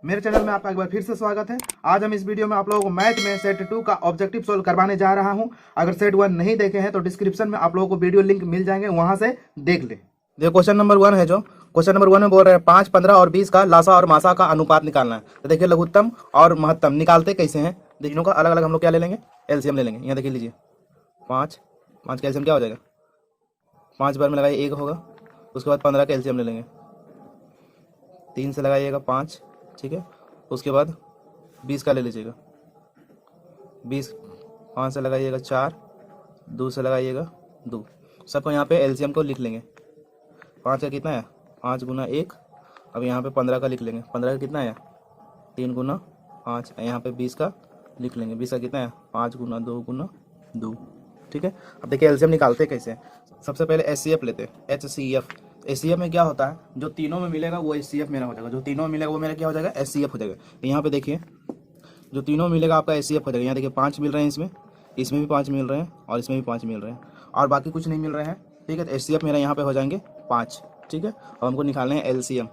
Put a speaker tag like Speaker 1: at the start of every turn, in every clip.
Speaker 1: मेरे चैनल में आपका एक बार फिर से स्वागत है। आज हम इस वीडियो में आप लोगों को मैथ में सेट 2 का ऑब्जेक्टिव सोल्व करवाने जा रहा हूं। अगर सेट 1 नहीं देखे हैं तो डिस्क्रिप्शन में आप लोगों को वीडियो लिंक मिल जाएंगे, वहां से देख ले। देखो क्वेश्चन नंबर 1 है। जो क्वेश्चन नंबर 1 में बोल रहे हैं 5, 15 और 20 का लासा और मासा का अनुपात निकालना है। तो देखिए लघुत्तम और महत्तम निकालते कैसे हैं, तीनों का अलग अलग हम लोग क्या ले लेंगे, एलसीएम ले लेंगे। यहाँ देखिए लीजिए 5 का एलसीएम क्या हो जाएगा, 5 बार में लगाइए 1 होगा। उसके बाद 15 का एलसीएम ले लेंगे, 3 से लगाइएगा 5, ठीक है। उसके बाद 20 का ले लीजिएगा, 20 5 से लगाइएगा 4, 2 से लगाइएगा 2। सबको यहाँ पे एलसीएम को लिख लेंगे। 5 का कितना है, 5 गुना 1। अब यहाँ पे 15 का लिख लेंगे, 15 का कितना है, 3 गुना 5। यहाँ पे 20 का लिख लेंगे, 20 का कितना है, 5 गुना 2 गुना 2, ठीक है। अब देखिए एलसीएम निकालते कैसे हैं। सबसे पहले एचसीएफ लेते हैं, एचसीएफ। एचसीएफ में क्या होता है, जो तीनों में मिलेगा वो एचसीएफ मेरा हो जाएगा, जो तीनों में मिलेगा वो मेरा क्या हो जाएगा, एचसीएफ हो जाएगा। तो यहाँ पे देखिए जो तीनों मिलेगा आपका एचसीएफ हो जाएगा। यहाँ देखिए 5 मिल रहे हैं, इसमें भी 5 मिल रहे हैं और इसमें भी 5 मिल रहे हैं और बाकी कुछ नहीं मिल रहे हैं, ठीक है। तो एचसीएफ मेरा यहाँ पे हो जाएंगे 5, ठीक है। अब हमको निकालने हैं एलसीएम।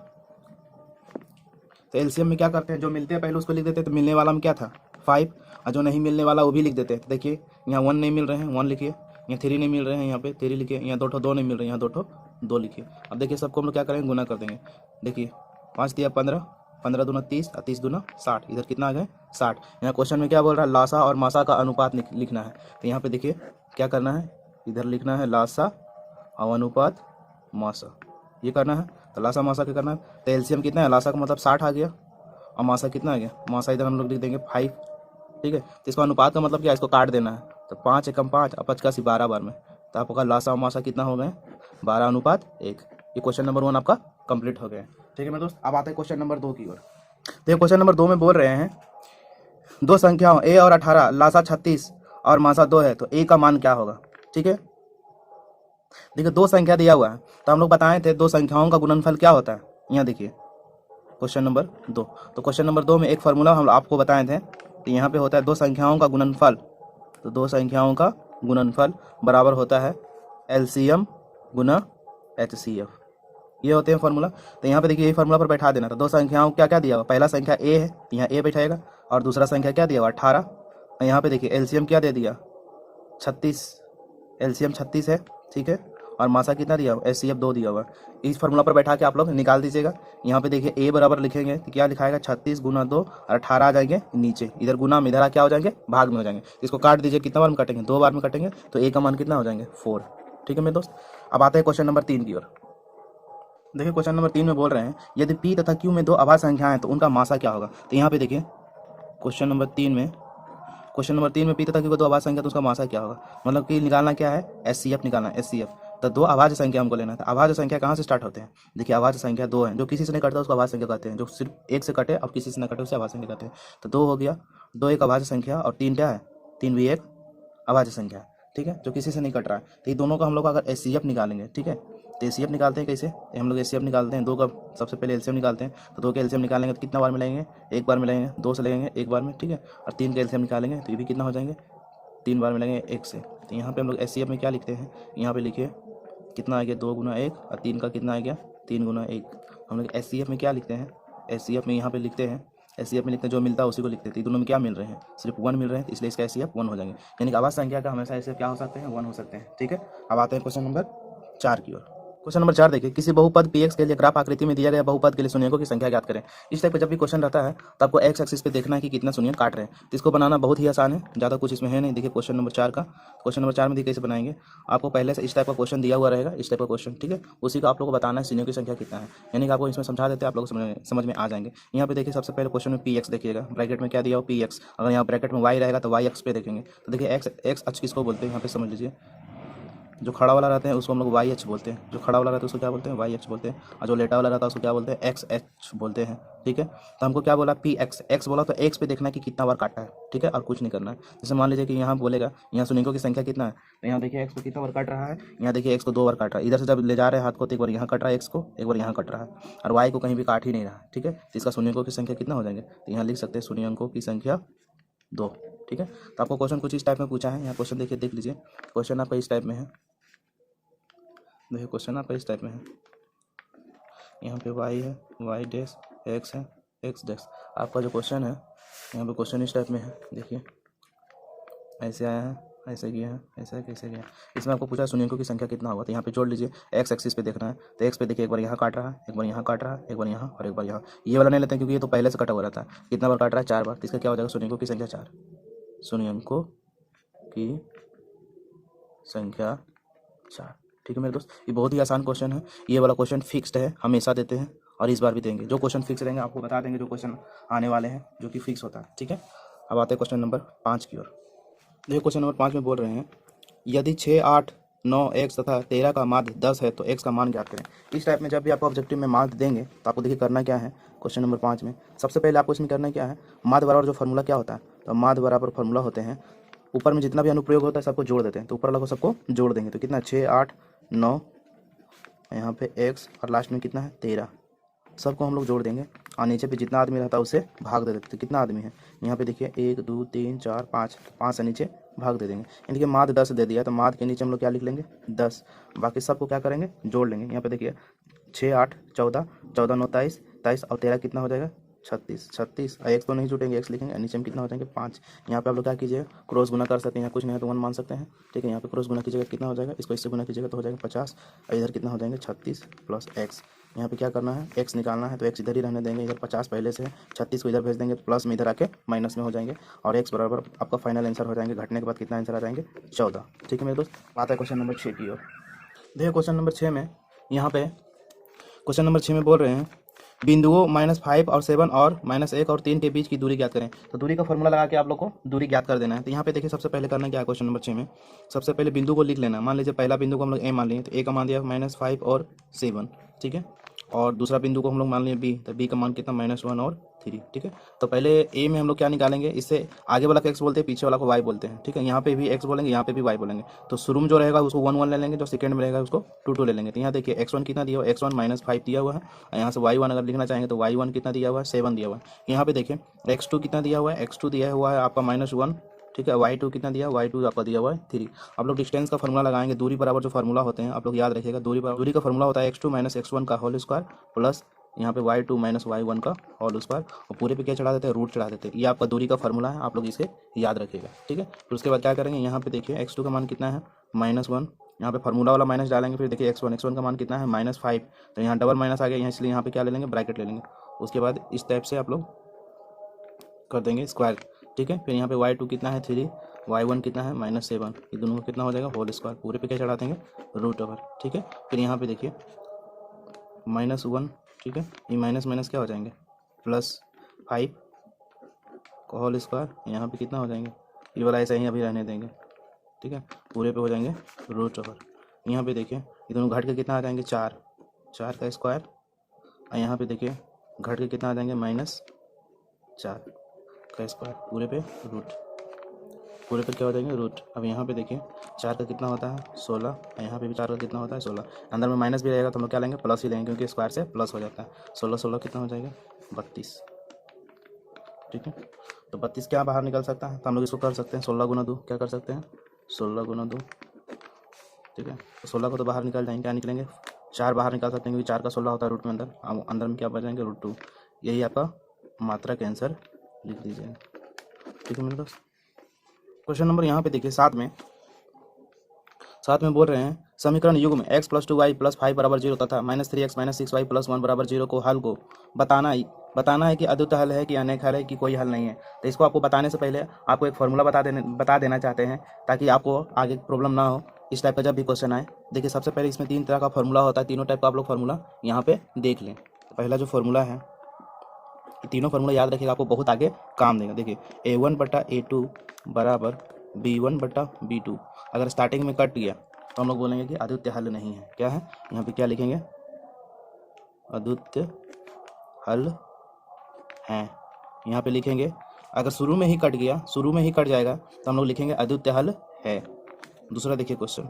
Speaker 1: तो एलसीएम में क्या करते हैं, जो मिलते हैं पहले उसको लिख देते हैं। तो मिलने वाला में क्या था 5, और जो नहीं मिलने वाला वो भी लिख देते हैं। तो देखिए यहाँ 1 नहीं मिल रहे हैं, 1 लिखिए। यहाँ 3 नहीं मिल रहे हैं, यहाँ पे 3 लिखिए। यहाँ 2 नहीं मिल रहे हैं, यहाँ 2 लिखिए। अब देखिए सबको हम लोग क्या करेंगे, गुना कर देंगे। देखिए 5 दिया 15, 15 दूना 30 और 30 दूना 60। इधर कितना आ गए 60। यहाँ क्वेश्चन में क्या बोल रहा है, लासा और मासा का अनुपात लिखना है। तो यहाँ पे देखिए क्या करना है, इधर लिखना है लासा और अनुपात मासा, ये करना है। तो लासा मासा क्या करना है। तो एलसीएम कितना है, लासा का मतलब 60 आ गया और मासा कितना आ गया, मासा इधर हम लोग लिख देंगे 5, ठीक है। तो इसका अनुपात का मतलब क्या है, इसको काट देना है। तो 5 एकम 5 और 5 12 बार में। तो आपका लासा और मासा कितना हो गए, 12:1। ये क्वेश्चन नंबर 1 आपका कंप्लीट हो गया, ठीक है मेरे दोस्त। अब आते हैं क्वेश्चन नंबर 2 की ओर। तो ये क्वेश्चन नंबर 2 में बोल रहे हैं दो संख्याओं ए और 18, लासा 36 और मासा 2 है, तो ए का मान क्या होगा, ठीक है। देखिए 2 संख्या दिया हुआ है, तो हम लोग बताए थे 2 संख्याओं का गुणनफल क्या होता है। यहाँ देखिए क्वेश्चन नंबर 2। तो क्वेश्चन नंबर 2 में एक फार्मूला हम आपको बताए थे। तो यहाँ पे होता है 2 संख्याओं का गुणनफल। तो 2 संख्याओं का गुणनफल बराबर होता है एलसीएम गुना एचसीएफ, ये होते हैं फार्मूला। तो यहाँ पे देखिए ये फार्मूला पर बैठा देना। तो 2 संख्याओं क्या क्या दिया हुआ, पहला संख्या ए है तो यहाँ ए बैठाएगा, और दूसरा संख्या क्या दिया हुआ 18। और यहाँ पे देखिए एलसीएम क्या दे दिया 36, एलसीएम 36 है, ठीक है। और मासा कितना दिया हुआ, एचसीएफ 2 दिया हुआ। इस फार्मूला पर बैठा के आप लोग निकाल दीजिएगा। यहाँ पे देखिए ए बराबर लिखेंगे तो क्या लिखाएगा 36 गुना 2 और 18 आ जाएंगे नीचे, इधर गुना में इधर क्या हो जाएंगे, भाग में हो जाएंगे। इसको काट दीजिए, कितना बार में काटेंगे, 2 बार में काटेंगे। तो ए का मान कितना हो जाएंगे 4, ठीक है मेरे दोस्त। अब आते हैं क्वेश्चन नंबर 3 की ओर। देखिए क्वेश्चन नंबर 3 में बोल रहे हैं यदि पी तथा क्यू में 2 अभाज्य संख्याएं हैं तो उनका मासा क्या होगा। तो यहाँ पे देखिए क्वेश्चन नंबर 3 में पी तथा क्यू को 2 अभाज्य संख्या, तो उसका मासा क्या होगा। मतलब कि निकालना क्या है, एचसीएफ निकालना है, एचसीएफ। तो 2 अभाज्य संख्या हमको लेना है। तो अभाज्य संख्या कहाँ से स्टार्ट होते हैं, देखिए अभाज्य संख्या 2 है, जो किसी से नहीं कटता उसको अभाज्य संख्या कहते हैं। जो सिर्फ 1 से कटे और किसी से न कटे उसे अभाज्य संख्या कहते हैं। तो 2 हो गया, 2 एक अभाज्य संख्या और 3 क्या है, 3 भी एक अभाज्य संख्या है, ठीक है, जो किसी से नहीं कट रहा है। तो ये दोनों का हम लोग अगर एचसीएफ निकालेंगे, ठीक है। तो एचसीएफ निकालते हैं कैसे, हम लोग एचसीएफ निकालते हैं 2 का सबसे पहले एलसीएम निकालते हैं। तो 2 के एलसीएम निकालेंगे तो कितना बार मिलाएंगे, 1 बार मिलाएंगे। 2 से लगेंगे 1 बार में, ठीक है। और 3 के एलसीएम निकालेंगे तो ये भी कितना हो जाएंगे, 3 बार मिलेंगे 1 से। तो यहाँ पे हम लोग एचसीएफ में क्या लिखते हैं, यहाँ पे लिखिए कितना आ गया 2 गुना 1 और 3 का कितना आ गया 3 गुना 1। हम लोग एचसीएफ में क्या लिखते हैं, एचसीएफ में यहाँ पे लिखते हैं, एचसीएफ में लिखते हैं जो मिलता है उसी को लिखते हैं। तो दोनों में क्या मिल रहे हैं, सिर्फ 1 मिल रहे हैं, इसलिए इसका एचसीएफ 1 हो जाएंगे। यानी कि अभाज्य संख्या का हमेशा ऐसे क्या हो सकते हैं, 1 हो सकते हैं, ठीक है। अब आते हैं क्वेश्चन नंबर 4 की ओर। क्वेश्चन नंबर 4 देखिए, किसी बहुपद px के लिए ग्राफ आकृति में दिया गया बहुपद के लिए शून्यकों की संख्या ज्ञात करें। इस टाइप का जब भी क्वेश्चन रहता है तो आपको एक्स एक्सिस पे देखना है कि कितना शून्य काट रहे हैं। तो इसको बनाना बहुत ही आसान है, ज़्यादा कुछ इसमें है नहीं। देखिए क्वेश्चन नंबर 4 का, क्वेश्चन नंबर 4 में देखिए कैसे बनाएंगे। आपको पहले से इस टाइप का क्वेश्चन दिया हुआ रहेगा, इस टाइप का क्वेश्चन, ठीक है। उसी का आप लोग को बताना है शून्यों की संख्या कितना है, यानी कि आपको इसमें समझा देते हैं, आप लोग समझ में आ जाएंगे। यहाँ पे देखिए सबसे पहले क्वेश्चन में px देखिएगा, ब्रैकेट में क्या दिया हो px। अगर यहाँ ब्रैकेट में y रहेगा तो y अक्ष पे देखेंगे। तो देखिए एक्स अक्ष किसको बोलते हैं, यहाँ पे समझ लीजिए। जो खड़ा वाला रहते हैं उसको हम लोग वाई एच बोलते हैं, जो खड़ा वाला रहता है उसको क्या बोलते हैं, वाई एच बोलते हैं। और जो लेटा वाला रहता है उसको क्या बोलते हैं, एक्स एच बोलते हैं, ठीक है। तो हमको क्या बोला, पी एक्स, एक्स बोला तो एक्स पे देखना है कि कितना बार काटा है, ठीक है, और कुछ नहीं करना है। जैसे मान लीजिए कि यहाँ बोलेगा यहाँ शून्यों की संख्या कितना है, तो यहाँ देखिए एक्स को कितना बार काट रहा है, यहाँ देखिए एक्स को 2 बार काट रहा है। इधर से जब ले जा रहे हैं हाथ को तो एक बार यहाँ कट रहा है एक्स को, एक बार यहाँ कट रहा है, और वाई को कहीं भी काट ही नहीं रहा है, ठीक है। तो इसका शून्यों की संख्या कितना हो जाएंगे, तो यहाँ लिख सकते हैं शून्यों की संख्या 2, ठीक है। तो आपको क्वेश्चन कुछ इस टाइप में पूछा है। यहाँ क्वेश्चन देखिए, देख लीजिए क्वेश्चन आपका इस टाइप में है। देखिए क्वेश्चन आपका इस टाइप में है, यहाँ पे y है, y डैश x है, एक्स डैश। आपका जो क्वेश्चन है यहाँ पे क्वेश्चन इस टाइप में है, देखिए ऐसे आया है, ऐसे किया है, ऐसे कैसे गया। इसमें आपको पूछा शून्यकों की संख्या कितना होगा, तो यहाँ पे जोड़ लीजिए। एक्स एक्सिस पे देखना है, तो एक्स पे देखिए एक बार यहाँ काट रहा है, एक बार यहाँ काट रहा है, एक बार यहाँ और एक बार यहाँ। ये वाला नहीं लेते हैं क्योंकि ये तो पहले से कटा हुआ रहता है। कितना बार काट रहा है, 4 बार, तो इसका क्या हो जाएगा, शून्यकों की संख्या 4। शून्यकों की संख्या 4। ठीक है मेरे दोस्त, ये बहुत ही आसान क्वेश्चन है। ये वाला क्वेश्चन फिक्स्ड है, हमेशा देते हैं और इस बार भी देंगे। जो क्वेश्चन फिक्स रहेंगे आपको बता देंगे, जो क्वेश्चन आने वाले हैं जो कि फिक्स होता है। ठीक है, अब आते हैं क्वेश्चन नंबर 5 की ओर। देखिए क्वेश्चन नंबर 5 में बोल रहे हैं, यदि 6, 8, 9, x तथा 13 का माध्य 10 है तो x का मान ज्ञात करें। इस टाइप में जब भी आपको ऑब्जेक्टिव में माध्य देंगे तो आपको देखिए करना क्या है। क्वेश्चन नंबर 5 में सबसे पहले आपको इसमें करना क्या है, माध्य बराबर जो फार्मूला क्या होता है, तो माध्य बराबर फार्मूला होते हैं, ऊपर में जितना भी अनुप्रयोग होता है सबको जोड़ देते हैं, तो ऊपर वाला को सबको जोड़ देंगे। तो कितना, 6, 8, 9, यहाँ पे x और लास्ट में कितना है 13, सबको हम लोग जोड़ देंगे और नीचे पे जितना आदमी रहता है उसे भाग दे देते। तो कितना आदमी है यहाँ पे देखिए 1, 2, 3, 4, 5, 5 से नीचे भाग दे देंगे। यानी कि माध्य 10 दे दिया, तो माध्य के नीचे हम लोग क्या लिख लेंगे 10, बाकी सबको क्या करेंगे जोड़ लेंगे। यहाँ पे देखिए 6, 8, 14, 14, 9, 23, 23 और 13 कितना हो जाएगा 36, 36 और एक्स तो नहीं जुटेंगे, एक्स लिखेंगे, नीचे में कितना हो जाएंगे 5। यहाँ पे आप लोग क्या कीजिएगा, क्रॉस गुना कर सकते हैं, यहाँ कुछ नहीं है तो 1 मान सकते हैं। ठीक है, यहाँ पे क्रॉस गुना कीजिएगा कितना हो जाएगा, इसको इससे गुना कीजिएगा तो हो जाएगा 50 और इधर कितना हो जाएंगे 36 प्लस एक्स। यहाँ पे क्या करना है, एक्स निकालना है, तो एक्स इधर ही रहने देंगे, इधर 50 पहले से है, 36 को इधर भेज देंगे, प्लस में इधर आके माइनस में हो जाएंगे और एक्स बराबर आपका फाइनल आंसर हो जाएंगे। घटने के बाद कितना आंसर आ जाएंगे 14। ठीक है मेरे दोस्त, आता है क्वेश्चन नंबर 6 की ओर। देखिए क्वेश्चन नंबर 6 में, यहाँ पे क्वेश्चन नंबर 6 में बोल रहे हैं, बिंदुओं -5 और 7 और -1 और 3 के बीच की दूरी ज्ञात करें। तो दूरी का फॉर्मूला लगा के आप लोग को दूरी ज्ञात कर देना है। तो यहाँ पे देखिए सबसे पहले करना क्या है, क्वेश्चन नंबर 6 में सबसे पहले बिंदु को लिख लेना है। मान लीजिए पहला बिंदु को हम लोग ए मान लिए, तो ए का मान दिया -5 और 7। ठीक है, और दूसरा बिंदु को हम लोग मान लिए बी, तो बी का मान कितना -1 और 3। ठीक है, तो पहले ए में हम लोग क्या निकालेंगे, इससे आगे वाला को एक्स बोलते हैं, पीछे वाला को वाई बोलते हैं। ठीक है, यहाँ पे भी एक्स बोलेंगे, यहाँ पे भी वाई बोलेंगे। तो शुरू में जो रहेगा उसको 1 1 ले लेंगे, जो सेकंड में रहेगा उसको 2 2 ले लेंगे। तो यहाँ देखिए x1 कितना दिया हुआ है, x1 -5 दिया हुआ है, और यहाँ से y1 अगर लिखना चाहेंगे तो y1 कितना दिया हुआ है 7 दिया हुआ है। यहाँ पे देखिए x2 कितना दिया हुआ है, x2 दिया हुआ है आपका -1। ठीक है, y2 कितना दिया, y2 आपका दिया हुआ है 3। आप लोग डिस्टेंस का फॉर्मूला लगाएंगे, दूरी बराबर जो फार्मूला होते हैं आप लोग याद रखिएगा, दूरी का फॉर्मूला होता है x2 - x1 का होल स्क्वायर प्लस यहाँ पे y2 - y1 का होल स्क्वायर, और पूरे पे क्या चढ़ा देते हैं, रूट चढ़ा देते हैं। ये आपका दूरी का फॉर्मूला है, आप लोग इसे याद रखिएगा। ठीक है, फिर उसके बाद क्या करेंगे, यहाँ पे देखिए x2 का मान कितना है -1, यहाँ पे फार्मूला वाला माइनस डालेंगे। फिर देखिए x1 का मान कितना है -5, तो यहाँ डबल माइनस आ गया, यहाँ इसलिए यहाँ पे क्या ले लेंगे, ब्रैकेट ले लेंगे। उसके बाद इस टाइप से आप लोग कर देंगे स्क्वायर। ठीक है, फिर यहाँ पे y2 कितना है 3, y1 कितना है -7, ये दोनों का कितना हो जाएगा होल स्क्वायर, पूरे पे क्या चढ़ा देंगे रूट ओवर। ठीक है, फिर यहाँ पे देखिए -1। ठीक है, ये माइनस माइनस क्या हो जाएंगे +5 का होल स्क्वायर, यहाँ पे कितना हो जाएंगे, ये वाला ऐसा ही अभी रहने देंगे। ठीक है, पूरे पे हो जाएंगे रूट ओवर। यहाँ पे देखिए ये दोनों घट के कितना आ जाएंगे 4 का स्क्वायर, और यहाँ पे देखिए घट के कितना आ जाएंगे -4 का स्क्वायर, पूरे पे रूट, पूरे पे क्या हो जाएंगे रूट। अब यहाँ पे देखिए 4 का कितना होता है 16, और यहाँ पे भी 4 का कितना होता है 16। अंदर में माइनस भी रहेगा तो हम लोग क्या लेंगे, प्लस ही लेंगे, क्योंकि स्क्वायर से प्लस हो जाता है। 16 16 कितना हो जाएगा 32। ठीक है, तो 32 क्या बाहर निकल सकता है, तो हम लोग इसको कर सकते हैं 16 गुना 2, क्या कर सकते हैं 16 गुना 2। ठीक है, तो 16 को तो बाहर निकल जाएंगे, क्या निकलेंगे 4 बाहर निकाल सकते हैं, क्योंकि 4 का 16 होता है रूट में, अंदर में क्या बचाएंगे √2। यही आपका मात्रा के आंसर लिख दीजिएगा। ठीक है मेरे दोस्त, क्वेश्चन नंबर यहाँ पे देखिए 7 में बोल रहे हैं, समीकरण युग में x + 2y + 5 = 0 तथा -3x - 6y + 1 = 0 को हल को बताना है कि अद्वितीय हल है कि अनेक हल है कि कोई हल नहीं है। तो इसको आपको बताने से पहले आपको एक फॉर्मूला बता देना चाहते हैं, ताकि आपको आगे प्रॉब्लम ना हो इस टाइप का जब भी क्वेश्चन आए। देखिए सबसे पहले इसमें 3 तरह का फॉर्मूला होता है, तीनों टाइप का आप लोग फॉर्मूला यहाँ पे देख लें। तो पहला जो फॉर्मूला है, ये तीनों फार्मूला याद रखिएगा, आपको बहुत आगे काम देगा। देखिए A1/A2 = B1/B2। अगर स्टार्टिंग में कट गया तो हम लोग बोलेंगे कि अद्वितीय हल नहीं है। क्या है, यहाँ पे क्या लिखेंगे, अद्वितीय हल है, यहाँ पे लिखेंगे। अगर शुरू में ही कट जाएगा तो हम लोग लिखेंगे अद्वितीय हल है। दूसरा देखिए क्वेश्चन,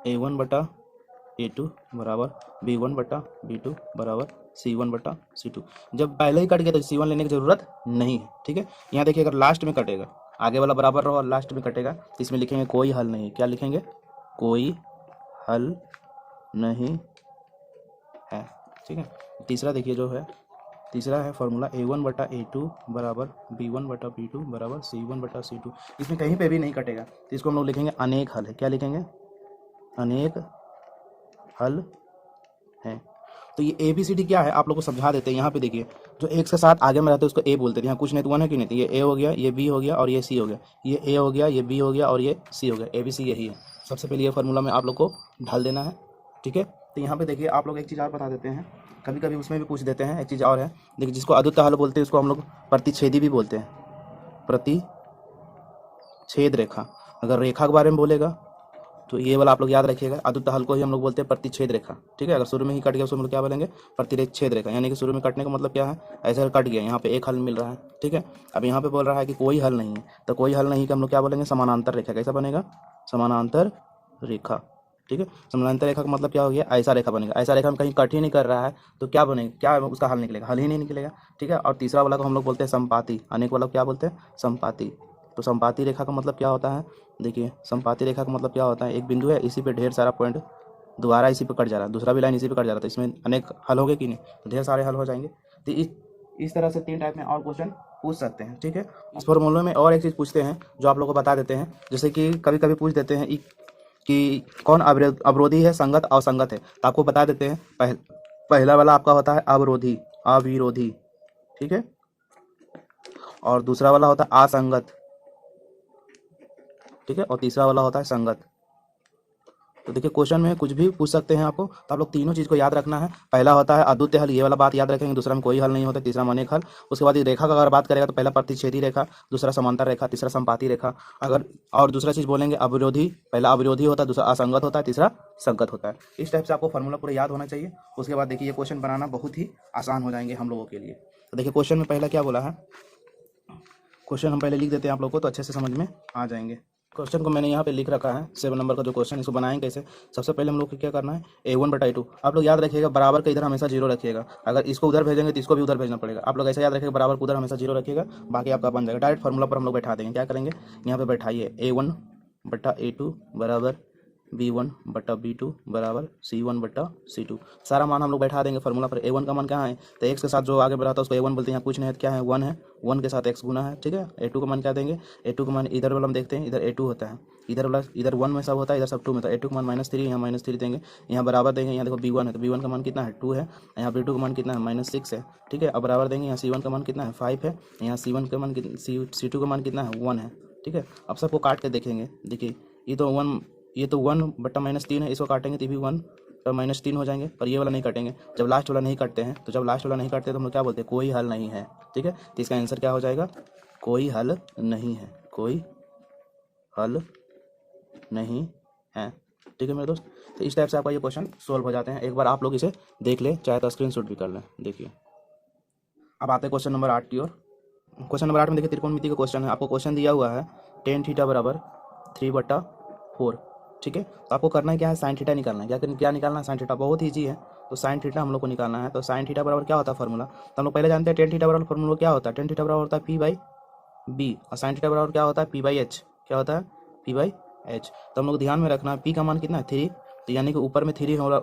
Speaker 1: A1/A2 = B1/B2 = C1/C2। जब पहले ही कट गया तो C1 लेने की जरूरत नहीं है। ठीक है, यहाँ देखिए अगर लास्ट में कटेगा, आगे वाला बराबर रहो और लास्ट में कटेगा तो इसमें लिखेंगे कोई हल नहीं। क्या लिखेंगे, कोई हल नहीं है। ठीक है, तीसरा देखिए जो है तीसरा है फॉर्मूला A1 बटा A2 बराबर B1 बटा B2 बराबर C1 बटा C2। इसमें कहीं पे भी नहीं कटेगा, तो इसको हम लोग लिखेंगे अनेक हल है। क्या लिखेंगे? अनेक हल है। तो ये ABCD क्या है आप लोग को समझा देते हैं। यहाँ पे देखिए, जो एक से साथ आगे में रहते हैं उसको A बोलते हैं। यहाँ कुछ नहीं तो 1 है कि नहीं, तो ये A हो गया, ये B हो गया और ये C हो गया, ये A हो गया, ये B हो गया और ये C हो गया। ABC यही है। सबसे पहले ये फार्मूला में आप लोग को ढाल देना है, ठीक है। तो यहाँ पे देखिए आप लोग एक चीज़ और बता देते हैं, कभी कभी उसमें भी पूछ देते हैं। एक चीज़ और है, देखिए जिसको अद्वितीय हल बोलते हैं उसको हम लोग प्रतिच्छेदी भी बोलते हैं। प्रतिच्छेद रेखा, अगर रेखा के बारे में बोलेगा तो ये वाला आप लोग याद रखिएगा। अद्वितीय हल को ही हम लोग बोलते हैं प्रतिच्छेद रेखा, ठीक है। अगर शुरू में ही कट गया उसको हम लोग क्या बोलेंगे? प्रतिच्छेद रेखा। यानी कि शुरू में कटने का मतलब क्या है? ऐसे कट गया, यहाँ पे एक हल मिल रहा है, ठीक है। अब यहाँ पे बोल रहा है कि कोई हल नहीं है, तो कोई हल नहीं कि हम लोग क्या बोलेंगे? समानांतर रेखा। कैसा बनेगा? समानांतर रेखा, ठीक है। समानांतर रेखा का मतलब क्या हो गया? ऐसा रेखा बनेगा। ऐसा रेखा में कहीं कट ही नहीं कर रहा है तो क्या बनेगा? क्या उसका हल निकलेगा? हल ही नहीं निकलेगा, ठीक है। और तीसरा वाला को हम लोग बोलते हैं संपाती। अनेक वाला क्या बोलते हैं? संपाती। तो संपाती रेखा का मतलब क्या होता है? देखिए संपाती रेखा का मतलब क्या होता है? एक बिंदु है, इसी पे ढेर सारा पॉइंट दोबारा इसी पे कट जा रहा है, दूसरा भी लाइन इसी पे कट जा रहा है, तो इसमें अनेक हल हो गए कि नहीं? तो ढेर सारे हल हो जाएंगे। तो इस तरह से 3 टाइप में और क्वेश्चन पूछ सकते हैं, ठीक है। इस फॉर्मूले में और एक चीज़ पूछते हैं जो आप लोग को बता देते हैं। जैसे कि कभी कभी पूछ देते हैं कि कौन अवरोधी है, संगत असंगत है, तो आपको बता देते हैं। पहला वाला आपका होता है अवरोधी, अविरोधी, ठीक है। और दूसरा वाला होता है असंगत, ठीक है। और तीसरा वाला होता है संगत। तो देखिए क्वेश्चन में कुछ भी पूछ सकते हैं आपको, तो आप लोग तीनों चीज़ को याद रखना है। पहला होता है अद्वितीय हल, ये वाला बात याद रखेंगे। दूसरा में कोई हल नहीं होता, तीसरा में अनेक हल। उसके बाद ये रेखा का अगर बात करेगा तो पहला प्रतिच्छेदी रेखा, दूसरा समांतर रेखा, तीसरा संपाती रेखा। अगर और दूसरा चीज़ बोलेंगे अविरोधी, पहला अविरोधी होता है, दूसरा असंगत होता है, तीसरा संगत होता है। इस टाइप से आपको फॉर्मूला पूरा याद होना चाहिए। उसके बाद देखिए ये क्वेश्चन बनाना बहुत ही आसान हो जाएंगे हम लोगों के लिए। तो देखिए क्वेश्चन में पहला क्या बोला है, क्वेश्चन हम पहले लिख देते हैं आप लोग को तो अच्छे से समझ में आ जाएंगे। क्वेश्चन को मैंने यहाँ पे लिख रखा है 7 नंबर का जो क्वेश्चन, इसको बनाएंगे कैसे? सबसे पहले हम लोग को क्या करना है? A1 बटा A2। आप लोग याद रखिएगा बराबर का इधर हमेशा 0 रखिएगा। अगर इसको उधर भेजेंगे तो इसको भी उधर भेजना पड़ेगा। आप लोग ऐसा याद रखिएगा बराबर को उधर हमेशा 0 रखिएगा, बाकी आपका बन जाएगा। डायरेक्ट फार्मूला पर हम लोग बैठा देंगे। क्या करेंगे? यहाँ पे बैठाइए A1 बटा A2 बराबर B1 बटा B2 बराबर C1 बटा C2। सारा मान हम लोग बैठा देंगे फार्मूला पर। A1 का मान कहाँ है? तो x के साथ जो आगे बढ़ा था उसको A1 बोलते हैं। यहाँ कुछ नहीं है तो क्या है? 1 है, 1 के साथ x गुना है, ठीक है। A2 का मान क्या देंगे? A2 का मान इधर वाला हम देखते हैं, इधर A2 होता है, इधर वाला इधर 1 में सब होता है, इधर सब 2 में। तो A2 का मान -3, यहाँ -3 देंगे, यहाँ बराबर देंगे। यहाँ देखो B1 है तो B1 का मान कितना है? 2 है। यहाँ B2 का मान कितना है? -6 है, ठीक है। अब बराबर देंगे, यहाँ C1 का मान कितना है? 5 है। यहाँ C1 का मान C2 का मान कितना है? 1 है, ठीक है। अब सबको काट के देखेंगे। देखिए ये तो 1 बटा -3 है, इसको काटेंगे तो भी 1 तो -3 हो जाएंगे, पर ये वाला नहीं काटेंगे। जब लास्ट वाला नहीं काटते हैं तो हम लोग क्या बोलते हैं? कोई हल नहीं है, ठीक है। तो इसका आंसर क्या हो जाएगा? कोई हल नहीं है, कोई हल नहीं है, ठीक है मेरे दोस्त। तो इस टाइप से आपका ये क्वेश्चन सोल्व हो जाते हैं। एक बार आप लोग इसे देख लें, चाहे तो स्क्रीनशॉट भी कर लें। देखिए अब आते हैं क्वेश्चन नंबर 8 की ओर। क्वेश्चन नंबर 8 में देखिए त्रिकोणमिति का क्वेश्चन है। आपको क्वेश्चन दिया हुआ है tan थीटा बराबर 3/4, ठीक है। तो आपको करना है क्या है? साइन थीटा निकालना है। क्या निकालना है? Sine theta. बहुत ईजी है, तो साइन थीटा हम लोग को निकालना है। तो साइन थीटा बराबर क्या होता है फार्मूला? तो हम लोग पहले जानते हैं टेन थीटा बराबर फार्मूला क्या होता है? टेन थीटा बराबर होता है P/B और साइन थीटा बराबर क्या होता है? P/H। क्या होता है? P/H। तो हम लोग ध्यान में रखना है P का मान कितना है? 3। तो यानी कि ऊपर में 3 होगा,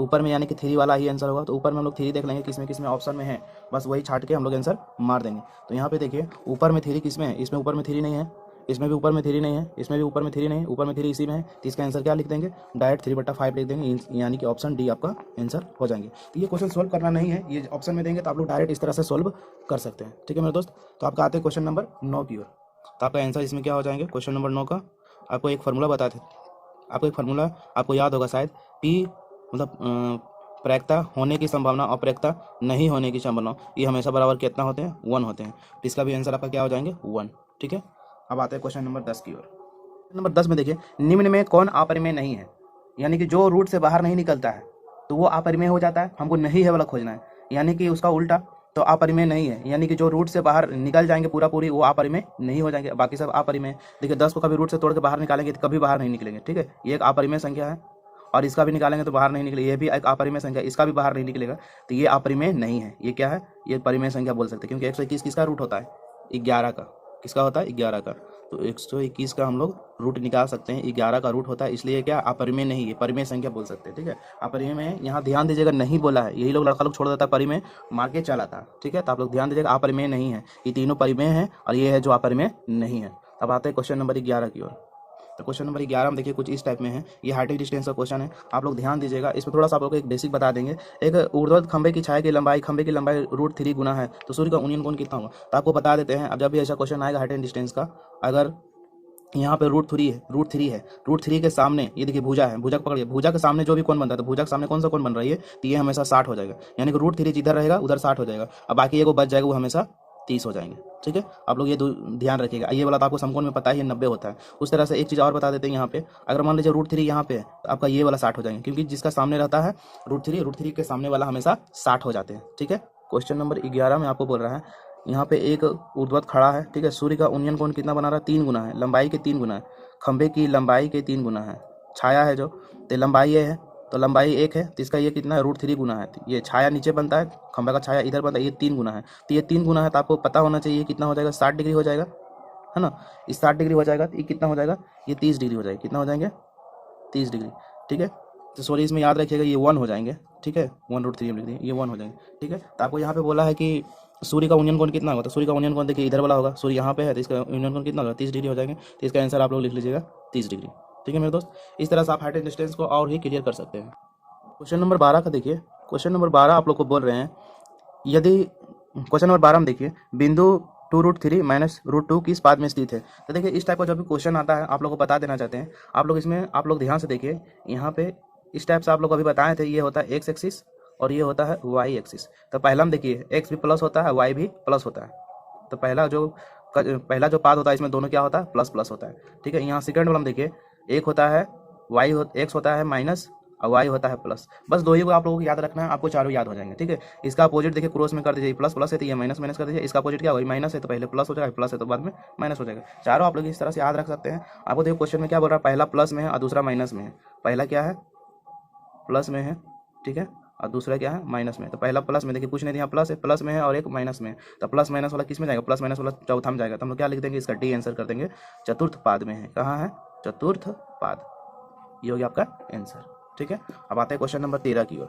Speaker 1: ऊपर में यानी कि 3 वाला ही आंसर होगा। तो ऊपर में हम लोग 3 देख लेंगे किसमें ऑप्शन में है, बस वही छाट के हम लोग आंसर मार देंगे। तो यहाँ पे देखिए ऊपर में 3 किसमें है? इसमें ऊपर में 3 नहीं है, इसमें भी ऊपर में 3 नहीं है, इसमें भी ऊपर में 3 नहीं है, ऊपर में 3 इसी में है। तो इसका आंसर क्या लिख देंगे? डायरेक्ट 3/5 लिख देंगे, यानी कि ऑप्शन डी आपका आंसर हो जाएंगे। तो ये क्वेश्चन सोल्व करना नहीं है, ये ऑप्शन में देंगे तो आप लोग डायरेक्ट इस तरह से सोल्व कर सकते हैं, ठीक है मेरे दोस्त। तो आपका आते हैं क्वेश्चन नंबर 9 की ओर। तो आपका आंसर इसमें क्या हो जाएंगे? क्वेश्चन नंबर 9 का आपको एक फार्मूला बताते हैं। आपको एक फार्मूला आपको याद होगा शायद, P मतलब प्रैक्ता होने की संभावना और प्रैक्ता नहीं होने की संभावना, ये हमेशा बराबर कितना होते हैं? 1 होते हैं। तो इसका भी आंसर आपका क्या हो जाएंगे? 1, ठीक है। अब आते हैं क्वेश्चन नंबर 10 की ओर। नंबर 10 में देखिए निम्न में कौन अपरिमेय नहीं है? यानी कि जो रूट से बाहर नहीं निकलता है तो वो अपरिमेय हो जाता है। हमको नहीं है वाला खोजना है, यानी कि उसका उल्टा तो अपरिमेय नहीं है, यानी कि जो रूट से बाहर निकल जाएंगे पूरी वो अपरिमेय नहीं हो जाएंगे, बाकी सब अपरिमेय। देखिए 10 को कभी रूट से तोड़ के बाहर निकालेंगे तो कभी बाहर नहीं निकलेंगे, ठीक है। ये एक अपरिमेय संख्या है, और इसका भी निकालेंगे तो बाहर नहीं निकलेगा, ये भी एक अपरिमेय संख्या, इसका भी बाहर नहीं निकलेगा। तो ये अपरिमेय नहीं है। ये क्या है? ये परिमेय संख्या बोल सकते हैं, क्योंकि 121 किसका रूट होता है? 11 का। किसका होता है? 11 का। तो 121 का हम लोग रूट निकाल सकते हैं। 11 का रूट होता है, इसलिए क्या अपरिमेय नहीं है, परिमेय संख्या बोल सकते हैं। ठीक है, अपरिमेय में यहाँ ध्यान दीजिएगा नहीं बोला है, यही लोग लड़का लोग छोड़ देता है परिमेय मार के चला था। ठीक है, तो आप लोग ध्यान दीजिएगा अपरिमेय नहीं है, ये तीनों परिमेय है और ये है जो अपरिमेय नहीं है। अब आते हैं क्वेश्चन नंबर 11 की ओर। तो क्वेश्चन नंबर 11 में देखिए कुछ इस टाइप में है, ये हार्टिंग डिस्टेंस का क्वेश्चन है। आप लोग ध्यान दीजिएगा, इसमें थोड़ा सा आप लोग को एक बेसिक बता देंगे। एक ऊर्ध्वाधर खंभे की छाया की लंबाई √3 गुना है, तो सूर्य का उन्नयन कोण कितना होगा, तो आपको बता देते हैं। अब जब भी ऐसा क्वेश्चन आएगा हार्टिंग डिस्टेंस का, अगर यहाँ पे √3 के सामने ये देखिए भुजा है, भुजा को पकड़िए, भुजा के सामने जो भी कोण बनता है, तो भुजा के सामने कौन सा कोण बन रही है, तो ये हमेशा 60 हो जाएगा, यानी कि √3 जिधर रहेगा उधर 60 हो जाएगा, अब बाकी एगो बच जाएगा वो हमेशा 30 हो जाएंगे। ठीक है, आप लोग ये ध्यान रखिएगा। ये वाला तो आपको समकोण में पता ही 90 होता है। उस तरह से एक चीज़ और बता देते हैं, यहाँ पे अगर मान लीजिए √3 यहाँ पे है, तो आपका ये वाला 60 हो जाएंगे, क्योंकि जिसका सामने रहता है √3 के सामने वाला हमेशा 60 हो जाते हैं। ठीक है, क्वेश्चन नंबर 11 में आपको बोल रहा है, यहाँ पे एक ऊर्ध्वाधर खड़ा है। ठीक है, सूर्य का उन्नयन कोण कितना बना रहा है, 3 गुना है, लंबाई के 3 गुना है, खंभे की लंबाई के 3 गुना है, छाया है जो, तो लंबाई ये है, तो लंबाई 1 है, तो इसका ये कितना है, √3 गुना है। ये छाया नीचे बनता है, खंभे का छाया इधर बनता है, ये 3 गुना है, तो ये 3 गुना है, तो आपको पता होना चाहिए कितना हो जाएगा, 60 डिग्री हो जाएगा, है ना। इस 60 डिग्री हो जाएगा तो ये कितना हो जाएगा, ये 30 डिग्री हो जाएगा, कितना हो जाएंगे, 30 डिग्री। ठीक है, तो सॉरी इसमें याद रखिएगा ये 1 हो जाएंगे। ठीक है, 1√3 लिख दिए, ये 1 हो जाएंगे। ठीक है, तो आपको यहाँ पे बोला है कि सूर्य का उन्नयन कोण कितना होगा, तो सूर्य का उन्नयन कोण देखिए इधर वाला होगा, सूर्य यहाँ पे है, तो इसका उन्नयन कोण कितना होगा, 30 डिग्री हो जाएंगे, तो इसका आंसर आप लोग लिख लीजिएगा 30 डिग्री। ठीक है मेरे दोस्त, इस तरह से आप हार्टिंग डिस्टेंस को और ही क्लियर कर सकते हैं। क्वेश्चन नंबर 12 का देखिए, क्वेश्चन नंबर 12 आप लोग को बोल रहे हैं, यदि क्वेश्चन नंबर 12 में देखिए बिंदु 2√3 - √2 किस पाद में स्थित है। तो देखिए इस टाइप का जब भी क्वेश्चन आता है आप लोग को बता देना चाहते हैं। आप लोग इसमें आप लोग ध्यान से देखिए, यहाँ पे इस टाइप से आप लोग अभी बताए थे, ये होता है एक्स एक्सिस और ये होता है वाई एक्सिस। तो पहला में देखिए एक्स भी प्लस होता है, वाई भी प्लस होता है, तो पहला जो पाद होता है इसमें दोनों क्या होता है, प्लस प्लस होता है। ठीक है, यहाँ सेकंड वाला में देखिए एक होता है एक्स होता है माइनस और वाई होता है प्लस, बस दो ही को आप लोगों को याद रखना है, आपको चारों याद हो जाएंगे। ठीक है, इसका अपोजिट देखिए क्रॉस में कर दीजिए, प्लस प्लस है तो ये माइनस माइनस कर दीजिए, इसका अपोजिट क्या होगा, माइनस है तो पहले प्लस हो जाएगा, प्लस है तो बाद में माइनस हो जाएगा। चारों आप लोग इस तरह से याद रख सकते हैं। आपको देखो क्वेश्चन में क्या बोल रहा है, पहला प्लस में है और दूसरा माइनस में है। पहला क्या है, प्लस में है, ठीक है, और दूसरा क्या है, माइनस में। तो पहला प्लस में देखिए कुछ नहीं, यहाँ प्लस है, प्लस में है और एक माइनस में है, तो प्लस माइनस वाला किस में जाएगा, प्लस माइनस वाला चौथा में जाएगा, तो हम लोग क्या लिख देंगे, इसका डी आंसर कर देंगे, चतुर्थ पाद में है। कहाँ है, चतुर्थ पाद, ये हो गया आपका आंसर। ठीक है, अब आते हैं क्वेश्चन नंबर 13 की ओर।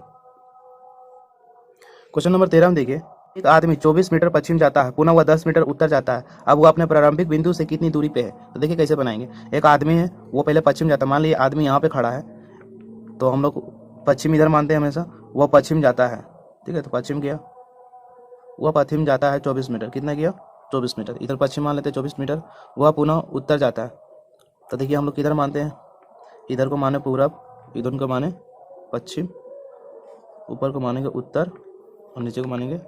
Speaker 1: क्वेश्चन नंबर 13 में देखिए, एक आदमी 24 मीटर पश्चिम जाता है, पुनः वह 10 मीटर उत्तर जाता है, अब वो अपने प्रारंभिक बिंदु से कितनी दूरी पे है। तो देखिए कैसे बनाएंगे, एक आदमी है वो पहले पश्चिम जाता है, मान लीजिए आदमी यहाँ पे खड़ा है, तो हम लोग पश्चिम इधर मानते हैं हमेशा, वह पश्चिम जाता है। ठीक है, तो पश्चिम गया, वह पश्चिम जाता है 24 मीटर, कितना गया, 24 मीटर, इधर पश्चिम मान लेते हैं 24 मीटर, वह पुनः उत्तर जाता है। तो देखिए हम लोग किधर मानते हैं, इधर को माने पूरब, इधर को माने पश्चिम, ऊपर को मानेंगे उत्तर और नीचे को मानेंगे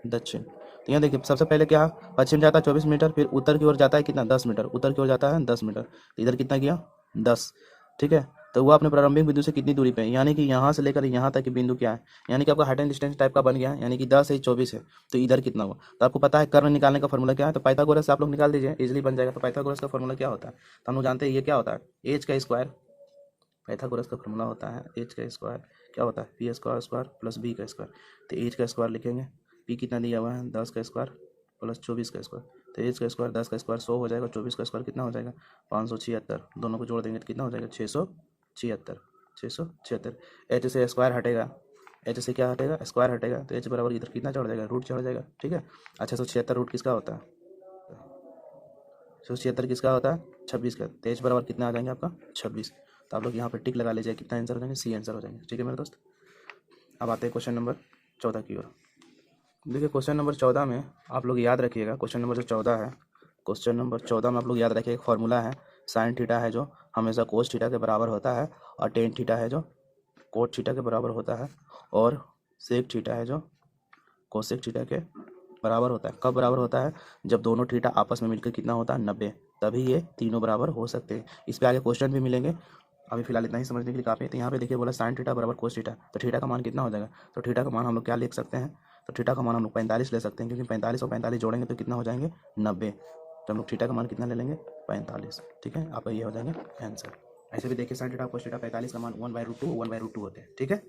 Speaker 1: दक्षिण। तो यहाँ देखिए सबसे पहले क्या है, पश्चिम जाता है 24 मीटर, फिर उत्तर की ओर जाता है कितना, 10 मीटर, उत्तर की ओर जाता है 10 मीटर, तो इधर कितना गया, 10। ठीक है, तो वो अपने प्रारंभिक बिंदु से कितनी दूरी पे है, यानी कि यहाँ से लेकर यहाँ तक की बिंदु क्या है, यानी कि आपका हाइट एंड डिस्टेंस टाइप का बन गया है, यानी कि 10 है 24 है, तो इधर कितना हुआ। तो आपको पता है कर्ण निकालने का फॉर्मूला क्या है, तो पाइथागोरस से आप लोग निकाल दीजिए, इजीली बन जाएगा। तो पाइथागोरस का फॉर्मूला क्या होता है, तो हम लोग जानते हैं ये क्या होता है, एच का स्क्वायर, पाइथागोरस का फॉर्मूला होता है एच का स्क्वायर, क्या होता है, पी स्क्वायर प्लस बी का स्क्वायर। तो एच का स्क्वायर लिखेंगे, पी कितना दिया हुआ है 10 का स्क्वायर प्लस 24 का स्क्वायर, तो एच का स्क्वायर 10 का स्क्वायर 100 हो जाएगा, 24 का स्क्वायर कितना हो जाएगा 576, दोनों को जोड़ देंगे तो कितना हो जाएगा 676। एच से स्क्वायर हटेगा, एच से क्या हटेगा, स्क्वायर हटेगा, तो एच बराबर इधर कितना चढ़ जाएगा, रूट चढ़ जाएगा। ठीक है, अच्छा 676 रूट किसका होता है, 676 किसका होता है 26 का, तो एच बराबर कितना आ जाएंगे आपका 26। तो आप लोग यहाँ पर टिक लगा लीजिए, कितना आंसर हो जाएंगे, सी आंसर हो जाएंगे। ठीक है मेरे दोस्त, अब आते हैं क्वेश्चन नंबर 14 की ओर। देखिए क्वेश्चन नंबर 14 में आप लोग याद रखिएगा, क्वेश्चन नंबर जो 14 है, क्वेश्चन नंबर 14 में आप लोग याद रखिए, एक फार्मूला है, साइन थीटा है जो हमेशा कोस थीटा के बराबर होता है, और टेन थीटा है जो कोट थीटा के बराबर होता है, और सेक थीटा है जो कोसेक थीटा के बराबर होता है। कब बराबर होता है, जब दोनों थीटा आपस में मिलकर कितना होता है 90, तभी ये तीनों बराबर हो सकते हैं। इस पे आगे क्वेश्चन भी मिलेंगे, अभी फिलहाल इतना ही समझने के लिए काफ़ी है। तो यहाँ पे देखिए बोला साइन थीटा बराबर कोस थीटा, तो थीटा का मान कितना हो जाएगा, तो थीटा का मान हम लोग क्या लिख सकते हैं, तो थीटा का मान हम लोग 45 ले सकते हैं, क्योंकि 45 और 45 जोड़ेंगे तो कितना हो जाएंगे 90, तो हम लोग थीटा का मान कितना ले लेंगे 45। ठीक है, आपका ये हो जाएंगे आंसर। ऐसे भी देखिए साइन थीटा कोस थीटा 45 का मान 1/√2 होते हैं। ठीक है,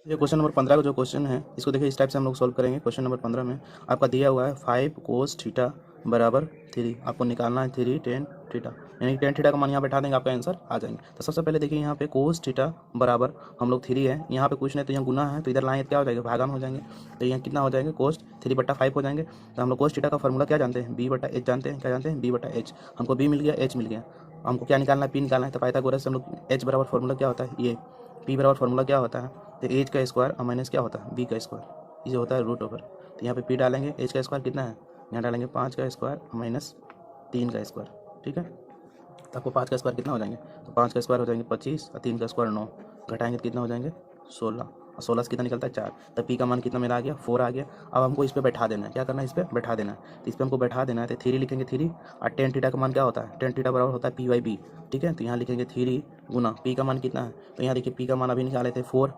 Speaker 1: ये क्वेश्चन नंबर 15 का जो क्वेश्चन है इसको देखिए इस टाइप से हम लोग सॉल्व करेंगे। क्वेश्चन नंबर 15 में आपका दिया हुआ है 5 कोस थीटा बराबर 3, आपको निकालना है 3 tan थीटा, यानी कि tan थीटा का मान यहाँ बैठा देंगे, आपका आंसर आ जाएंगे। तो सबसे पहले देखिए यहाँ पे cos थीटा बराबर हम लोग 3 है, यहाँ पे कुछ नहीं तो यहाँ गुना है, तो इधर लाएंगे क्या हो जाएगा, भागा में हो जाएंगे। तो यहाँ कितना हो जाएंगे, cos 3/5 हो जाएंगे। तो हम लोग cos थीटा का फॉर्मूला क्या जानते हैं, b/h जानते हैं, क्या जानते हैं, b/h। हमको b मिल गया, h मिल गया, हमको क्या निकालना है, p निकालना है। तो पाइथागोरस से हम लोग h बराबर फॉर्मूला क्या होता है, ये p बराबर फॉर्मूला क्या होता है, तो h का स्क्वायर और माइनस क्या होता है, b का स्क्वायर, ये होता है √। तो यहाँ पे p डालेंगे, h का स्क्वायर कितना है, यहाँ डालेंगे 5 का स्क्वायर माइनस 3 का स्क्वायर, ठीक है। तो आपको 5 का स्क्वायर कितना हो जाएंगे, तो 5 का स्क्वायर हो जाएंगे 25 और 3 का स्क्वायर 9, घटाएंगे तो कितना हो जाएंगे 16, और 16 से कितना निकलता है 4। तो पी का मान कितना मेरा आ गया, 4 आ गया। अब हमको इस पर बैठा देना है, क्या करना है, इस पर बैठा देना है। तो इस पर हमको बैठा देना है, तो 3 लिखेंगे 3, और tan थीटा का मान क्या होता है, tan थीटा बराबर होता है p/b, ठीक है। तो यहाँ लिखेंगे 3 गुना पी का मान कितना है, तो यहाँ देखिए पी का मान अभी निकाले थे 4,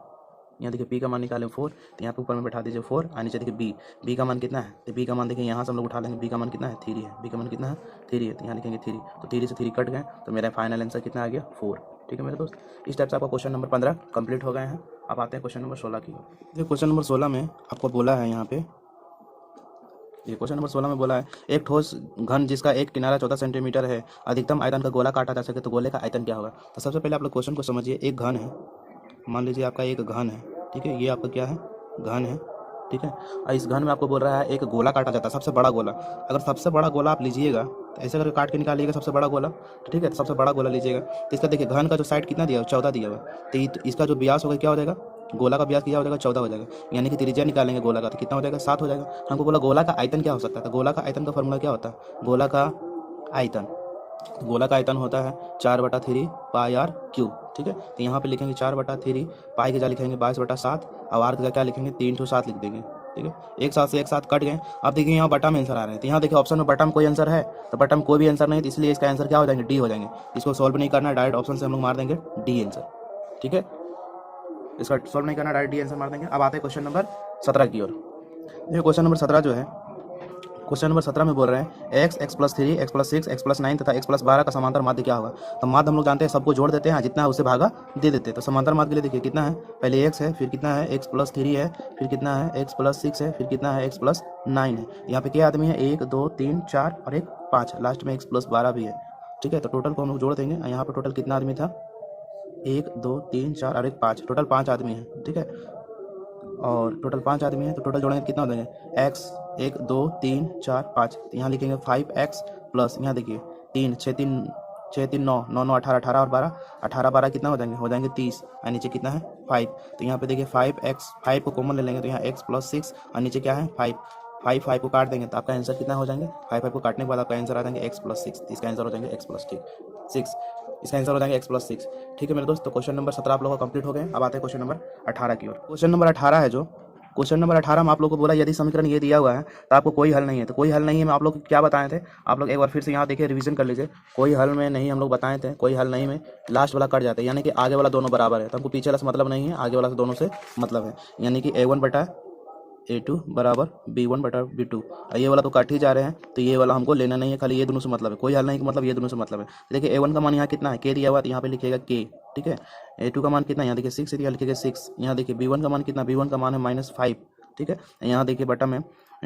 Speaker 1: यहाँ देखिए पी का मान निकालें 4, तो यहाँ पे ऊपर में बैठा दीजिए 4, और नीचे देखिए बी का मान कितना है, तो बी का मान देखिए यहाँ से हम लोग उठा लेंगे, बी का मान कितना है 3 है, बी का मान कितना है 3 है, तो यहाँ लिखेंगे 3, तो 3 से 3 कट गए, तो मेरा फाइनल आंसर कितना आ गया 4, ठीक है मेरे दोस्त। इस टाइप से आपका क्वेश्चन नंबर 15 कंप्लीट हो गए हैं। अब आते हैं क्वेश्चन नंबर 16 की ओर। क्वेश्चन नंबर 16 में आपको बोला है, यहाँ पे ये क्वेश्चन नंबर 16 में बोला है, एक ठोस घन जिसका एक किनारा 14 सेंटीमीटर है, अधिकतम आयतन का गोला काटा जा सके तो गोले का आयतन क्या होगा। तो सबसे पहले आप लोग क्वेश्चन को समझिए। एक घन है, मान लीजिए आपका एक घन है, ठीक है, ये आपका क्या है, घन है, ठीक है। और इस घन में आपको बोल रहा है एक गोला काटा जाता है, सबसे बड़ा गोला। अगर सबसे बड़ा गोला आप लीजिएगा तो ऐसे करके काट के निकालिएगा सबसे बड़ा गोला, ठीक है। तो सबसे बड़ा गोला लीजिएगा, तो इसका देखिए घन का जो साइड कितना दिया है 14 दिया हुआ, तो इसका जो व्यास होगा क्या हो जाएगा, गोला का व्यास क्या हो जाएगा 14 हो जाएगा, यानी कि त्रिज्या निकालेंगे गोला का तो कितना हो जाएगा 7 हो जाएगा। हमको बोला गोला का आयतन क्या हो सकता है, तो गोला का आयतन का फॉर्मूला क्या होता है, गोला का आयतन, गोला का आयतन होता है 4/3 पाई r क्यूब, ठीक है। तो यहाँ पे लिखेंगे 4/3, पाई की जगह लिखेंगे 22/7, और आर की जगह क्या लिखेंगे 3/7 लिख देंगे, ठीक है। एक साथ से एक साथ कट गए। अब देखिए यहाँ बटा में आंसर आ रहे हैं, तो यहाँ देखिए ऑप्शन में बटा में कोई आंसर है, तो बटा में कोई भी आंसर नहीं, तो इसलिए इसका आंसर क्या हो जाएंगे, डी हो जाएंगे। इसको सॉल्व नहीं करना है, डायरेक्ट ऑप्शन से हम लोग मार देंगे डी आंसर, ठीक है। इसका सॉल्व नहीं करना, डायरेक्ट डी आंसर मार देंगे। अब आते हैं क्वेश्चन नंबर 17 की ओर। देखिए क्वेश्चन नंबर 17 जो है, क्वेश्चन नंबर 17 में बोल रहे हैं x + 3 x + 6 x + 9 तथा x + 12 का समांतर माध्य क्या होगा। तो माध्य हम लोग जानते हैं, सबको जोड़ देते हैं, जितना है उसे भागा दे देते हैं। तो समांतर माध्य के लिए देखिए कितना है, पहले x है, फिर कितना है x + 3 है, फिर कितना है x + 6 है, फिर कितना है x + 9 है। यहाँ पे क्या आदमी है, 1 2 3 4 और 1 5, लास्ट में x + 12 भी है, ठीक है। तो टोटल को हम लोग जोड़ देंगे, यहाँ पे टोटल कितना आदमी था, 1 2 3 4 और 1 5, टोटल 5 आदमी है, ठीक है। और टोटल 5 आदमी है, तो टोटल जोड़ेंगे कितना हो जाएंगे, x 1 2 3 4 5, तो यहाँ लिखेंगे 5x प्लस यहाँ देखिए 3 6 3 9 9 9 18 18 और 12 18 12 कितना हो जाएंगे 30, और नीचे कितना है 5। तो यहाँ पे देखिए 5x 5 को कॉमन ले लेंगे, तो यहाँ x + 6 और नीचे क्या है 5 5 को काट देंगे तो आपका आंसर कितना हो जाएंगे, 5 को काटने के बाद आपका आंसर आ जाएंगे x + 6, इसका आंसर हो जाएंगे x + 6, इसका आंसर हो जाएंगे x + 6, ठीक है मेरे दोस्त। तो क्वेश्चन नंबर 17 आप लोगों का कंप्लीट हो गए। अब आते हैं क्वेश्चन नंबर 18 की ओर। क्वेश्चन नंबर 18 है जो, क्वेश्चन नंबर 18 में आप लोग को बोला यदि समीकरण ये दिया हुआ है तो आपको कोई हल नहीं है। तो कोई हल नहीं है, मैं आप लोग को क्या बताए थे, आप लोग एक बार फिर से यहाँ देखिए रिवीजन कर लीजिए। कोई हल में नहीं हम लोग बताए थे, कोई हल नहीं में लास्ट वाला कट जाता है, यानी कि आगे वाला दोनों बराबर है, तो हमको पीछे वाला से मतलब नहीं है, आगे वाला से दोनों से मतलब है, यानी कि a1/a2 बराबर b1/b2। ये वाला तो काट ही जा रहे हैं, तो ये वाला हमको लेना नहीं है, खाली ये दोनों से मतलब है, कोई हल नहीं मतलब ये दोनों से मतलब है। देखिए a1 का मान यहाँ कितना है, k दिया हुआ, तो यहाँ पे लिखिएगा k, ठीक है। a2 का मान कितना, यहाँ देखिए 6 है, यहाँ लिखिएगा 6। यहाँ देखिए b1 का मान कितना, b1 का मान है -5, ठीक है। यहाँ देखिए बटा में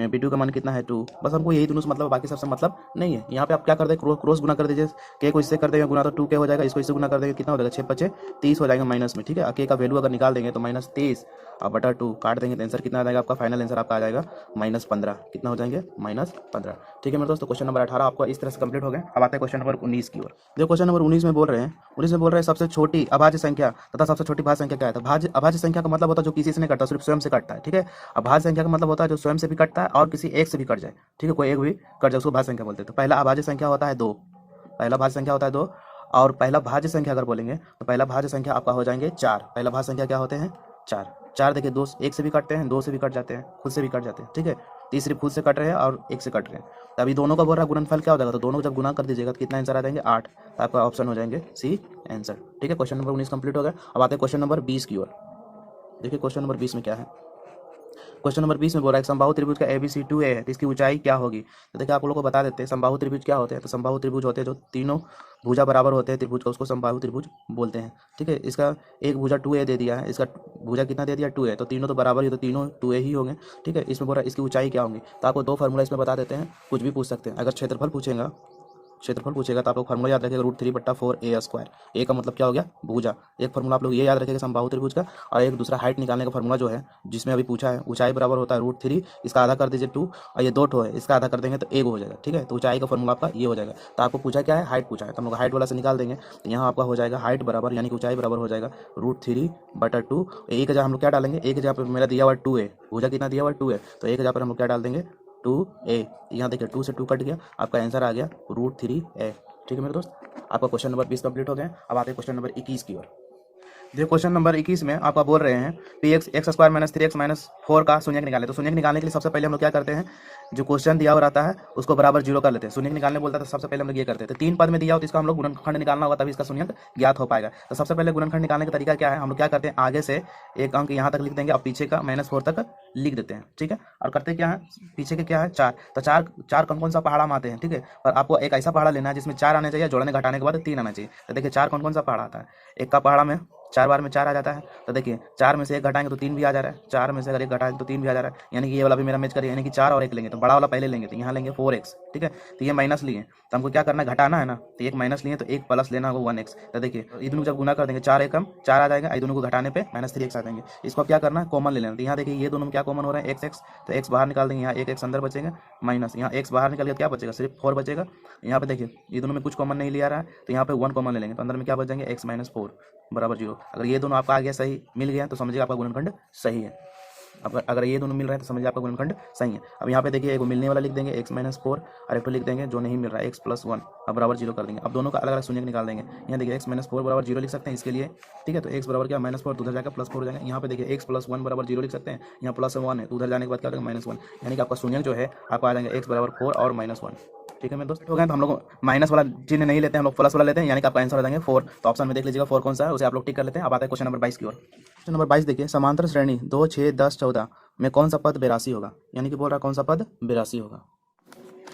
Speaker 1: b2 का मान कितना है 2, बस हमको यही दोनों से मतलब, बाकी सबसे मतलब नहीं है। यहाँ पे आप क्या कर देंगे, क्रॉस गुना कर दीजिए, k को इससे कर देंगे गुना तो 2k हो जाएगा, इसको इससे गुना कर देंगे कितना हो जाएगा 6 × 5 = 30 हो जाएगा माइनस में, ठीक है। k का वैल्यू अगर निकाल देंगे तो -23 और बटा 2 काट देंगे तो आंसर कितना आ जाएगा, आपका फाइनल आंसर आपका आ जाएगा -15, कितना हो जाएंगे -15, ठीक है मेरे दोस्तों। क्वेश्चन नंबर 18 आपका इस तरह से कंप्लीट हो गए। अब आते हैं क्वेश्चन नंबर 19 की ओर। देखो क्वेश्चन नंबर 19 में बोल रहे हैं सबसे छोटी अभाज्य संख्या तथा सबसे छोटी भाज्य संख्या क्या है। तो अभाज्य संख्या का मतलब होता है जो किसी से नहीं कटता, सिर्फ स्वयं से कटता है, ठीक है। अभाज्य संख्या का मतलब होता है जो स्वयं से भी कटता है और किसी एक से भी कट जाए, ठीक है, कोई एक भी कट जाए, उसको भाज्य संख्या बोलते हैं। तो पहला अभाज्य संख्या होता है 2, पहला भाज्य संख्या होता है 2, और पहला भाज्य संख्या अगर बोलेंगे तो पहला भाज्य संख्या आपका हो जाएंगे 4, पहला भाज्य संख्या क्या होते हैं 4 देखिए, 2 एक से भी कटते हैं, 2 से भी कट जाते हैं, खुद से भी कट जाते हैं, ठीक है। तीसरी खुद से कट रहे हैं और एक से कट रहे हैं, तो अभी दोनों का बोल रहा है गुणनफल क्या हो जाएगा, तो दोनों को जब गुना कर दीजिएगा तो कितना आंसर आ जाएंगे 8, तो आपका ऑप्शन हो जाएंगे सी आंसर, ठीक है। क्वेश्चन नंबर 19 कंप्लीट हो गया। अब आते हैं क्वेश्चन नंबर 20 की ओर। देखिए क्वेश्चन नंबर 20 में क्या है, क्वेश्चन नंबर 20 में बोल रहा है समबाहु त्रिभुज का ABC 2A है तो इसकी ऊंचाई क्या होगी। तो देखिए आप लोगों को बता देते हैं समबाहु त्रिभुज क्या होते हैं। तो समबाहु त्रिभुज होते हैं जो तीनों भुजा बराबर होते हैं त्रिभुज का, उसको समबाहु त्रिभुज बोलते हैं। ठीक है, इसका एक भुजा 2A दे दिया है, इसका भुजा कितना दे दिया 2A, तो तीनों तो बराबर ही, तो तीनों 2A ही होंगे। ठीक है, इसमें बोल रहा है इसकी ऊंचाई क्या होंगी। तो आपको दो फार्मूला इसमें बता देते हैं, कुछ भी पूछ सकते हैं। अगर क्षेत्रफल पूछेगा तो आप लोग फार्मूला याद रखेगा √3/4A²। ए का मतलब क्या हो गया भुजा। एक फार्मूला आप लोग ये याद रखेगा समबाहु त्रिभुज का, और एक दूसरा हाइट निकालने का फार्मूला जो है जिसमें अभी पूछा है ऊंचाई बराबर होता है √3, इसका आधा कर दीजिए 2, और ये 2 है इसका आधा कर देंगे तो 1 हो जाएगा। ठीक है, तो ऊंचाई का फार्मूला आपका ये हो जाएगा। तो आपको पूछा क्या है हाइट पूछा है, तो हम लोग हाइट वाला से निकाल देंगे। तो यहाँ आपका हो जाएगा हाइट बराबर यानी कि ऊंचाई बराबर हो जाएगा √3/2। एक जगह हम लोग क्या डालेंगे, एक जगह पर मेरा दिया हुआ 2A, भुजा कितना दिया हुआ 2A, तो एक जगह पर हम लोग क्या डाल देंगे 2A। यहाँ देखिए 2 से 2 कट गया, आपका आंसर आ गया √3A। ठीक है मेरे दोस्त, आपका क्वेश्चन नंबर 20 कंप्लीट हो गया। अब आते हैं क्वेश्चन नंबर 21 की ओर। देखिए क्वेश्चन नंबर 21 में आपका बोल रहे हैं px x² - 3x - 4 का शून्यक निकालें। तो शून्यक निकालने के लिए सबसे पहले हम लोग क्या करते हैं, जो क्वेश्चन दिया हुआ रहता है उसको बराबर 0 कर लेते हैं। शून्यक निकालने बोलता है तो सबसे पहले हम लोग ये करते हैं। तो 3 पद में दिया हो तो इसका हम लोग गुणनखंड निकालना होगा, तभी इसका शून्यक ज्ञात हो पाएगा। तो सबसे पहले गुणनखंड निकालने का तरीका क्या है, हम लोग क्या करते हैं आगे से एक अंक यहाँ तक लिख देंगे और पीछे का -4 तक लिख देते हैं। ठीक है, और करते क्या है पीछे के क्या है 4, तो चार कौन सा पहाड़ा में आते हैं। ठीक है, पर आपको एक ऐसा पहाड़ा लेना है जिसमें 4 आने चाहिए, जोड़ने घटाने के बाद 3 आना चाहिए। तो देखिए 4 कौन सा पहाड़ा आता है, एक का पहाड़ा में 4 बार में 4 आ जाता है। तो देखिए 4 में से 1 घटाएंगे तो 3 भी आ जा रहा है, 4 में से अगर 1 घटाएंगे तो 3 भी आ जा रहा है, यानी कि ये वाला भी मेरा मैच करिए, यानी कि 4 और 1 लेंगे तो बड़ा वाला पहले लेंगे, तो यहाँ लेंगे 4x। ठीक है, तो ये माइनस लिए तो हमको क्या करना है घटाना है ना, तो एक माइनस लिए तो एक प्लस लेना होगा 1x। तो देखिए ये दोनों जब गुना कर देंगे 4 एकम 4 आ जाएगा, ये दोनों को घटाने पे -3x आ जाएंगे। इसको क्या करना है कॉमन ले लेना। तो यहाँ देखिए ये दोनों में क्या कॉमन हो रहा है x, तो x बाहर निकाल देंगे, यहाँ एक x अंदर बचेगा माइनस, यहाँ x बाहर निकल गया क्या बचेगा सिर्फ 4 बचेगा। यहाँ पे देखिए ये दोनों में कुछ कॉमन नहीं लिया रहा है, तो यहाँ पे 1 कॉमन ले लेंगे, तो अंदर में क्या बच जाएंगे x - 4 बराबर 0। अगर ये दोनों आपका आ गया सही मिल गया तो समझिए आपका गुणनखंड सही है। अगर ये दोनों मिल रहे हैं तो समझिए आपका गुणनखंड सही है। अब यहाँ पे देखिए एक मिलने वाला लिख देंगे x - 4 और एक तो लिख देंगे जो नहीं मिल रहा है x + 1, अब बराबर 0 कर देंगे। अब दोनों का अलग अलग शून्यक निकाल देंगे। यहाँ देखिए x - 4 बराबर 0 लिख सकते हैं इसके लिए। ठीक है, तो x बराबर क्या -4 तो उधर जाकर +4 हो जाएगा। यहाँ पे देखिए x + 1 बराबर 0 लिख सकते हैं, यहाँ +1 है तो उधर जाने के बाद क्या होगा -1, यानी कि आपका शून्यक जो है आपको आ जाएंगे x बराबर 4 और -1। ठीक है मेरे दोस्त हो गए, तो हम लोग माइनस वाला चिन्ह नहीं लेते हैं, हम लोग प्लस वाला लेते हैं, यानी कि आपका आंसर हो जाएंगे 4। तो ऑप्शन में देख लीजिएगा 4 कौन सा है, उसे आप लोग टिक कर लेते हैं। अब आता है क्वेश्चन नंबर 22 की ओर। क्वेश्चन नंबर 22 देखिए समांतर श्रेणी 2, 6, 10, 14 में कौन सा पद 82 होगा, यानी कि बोल रहा है कौन सा पद 82 होगा।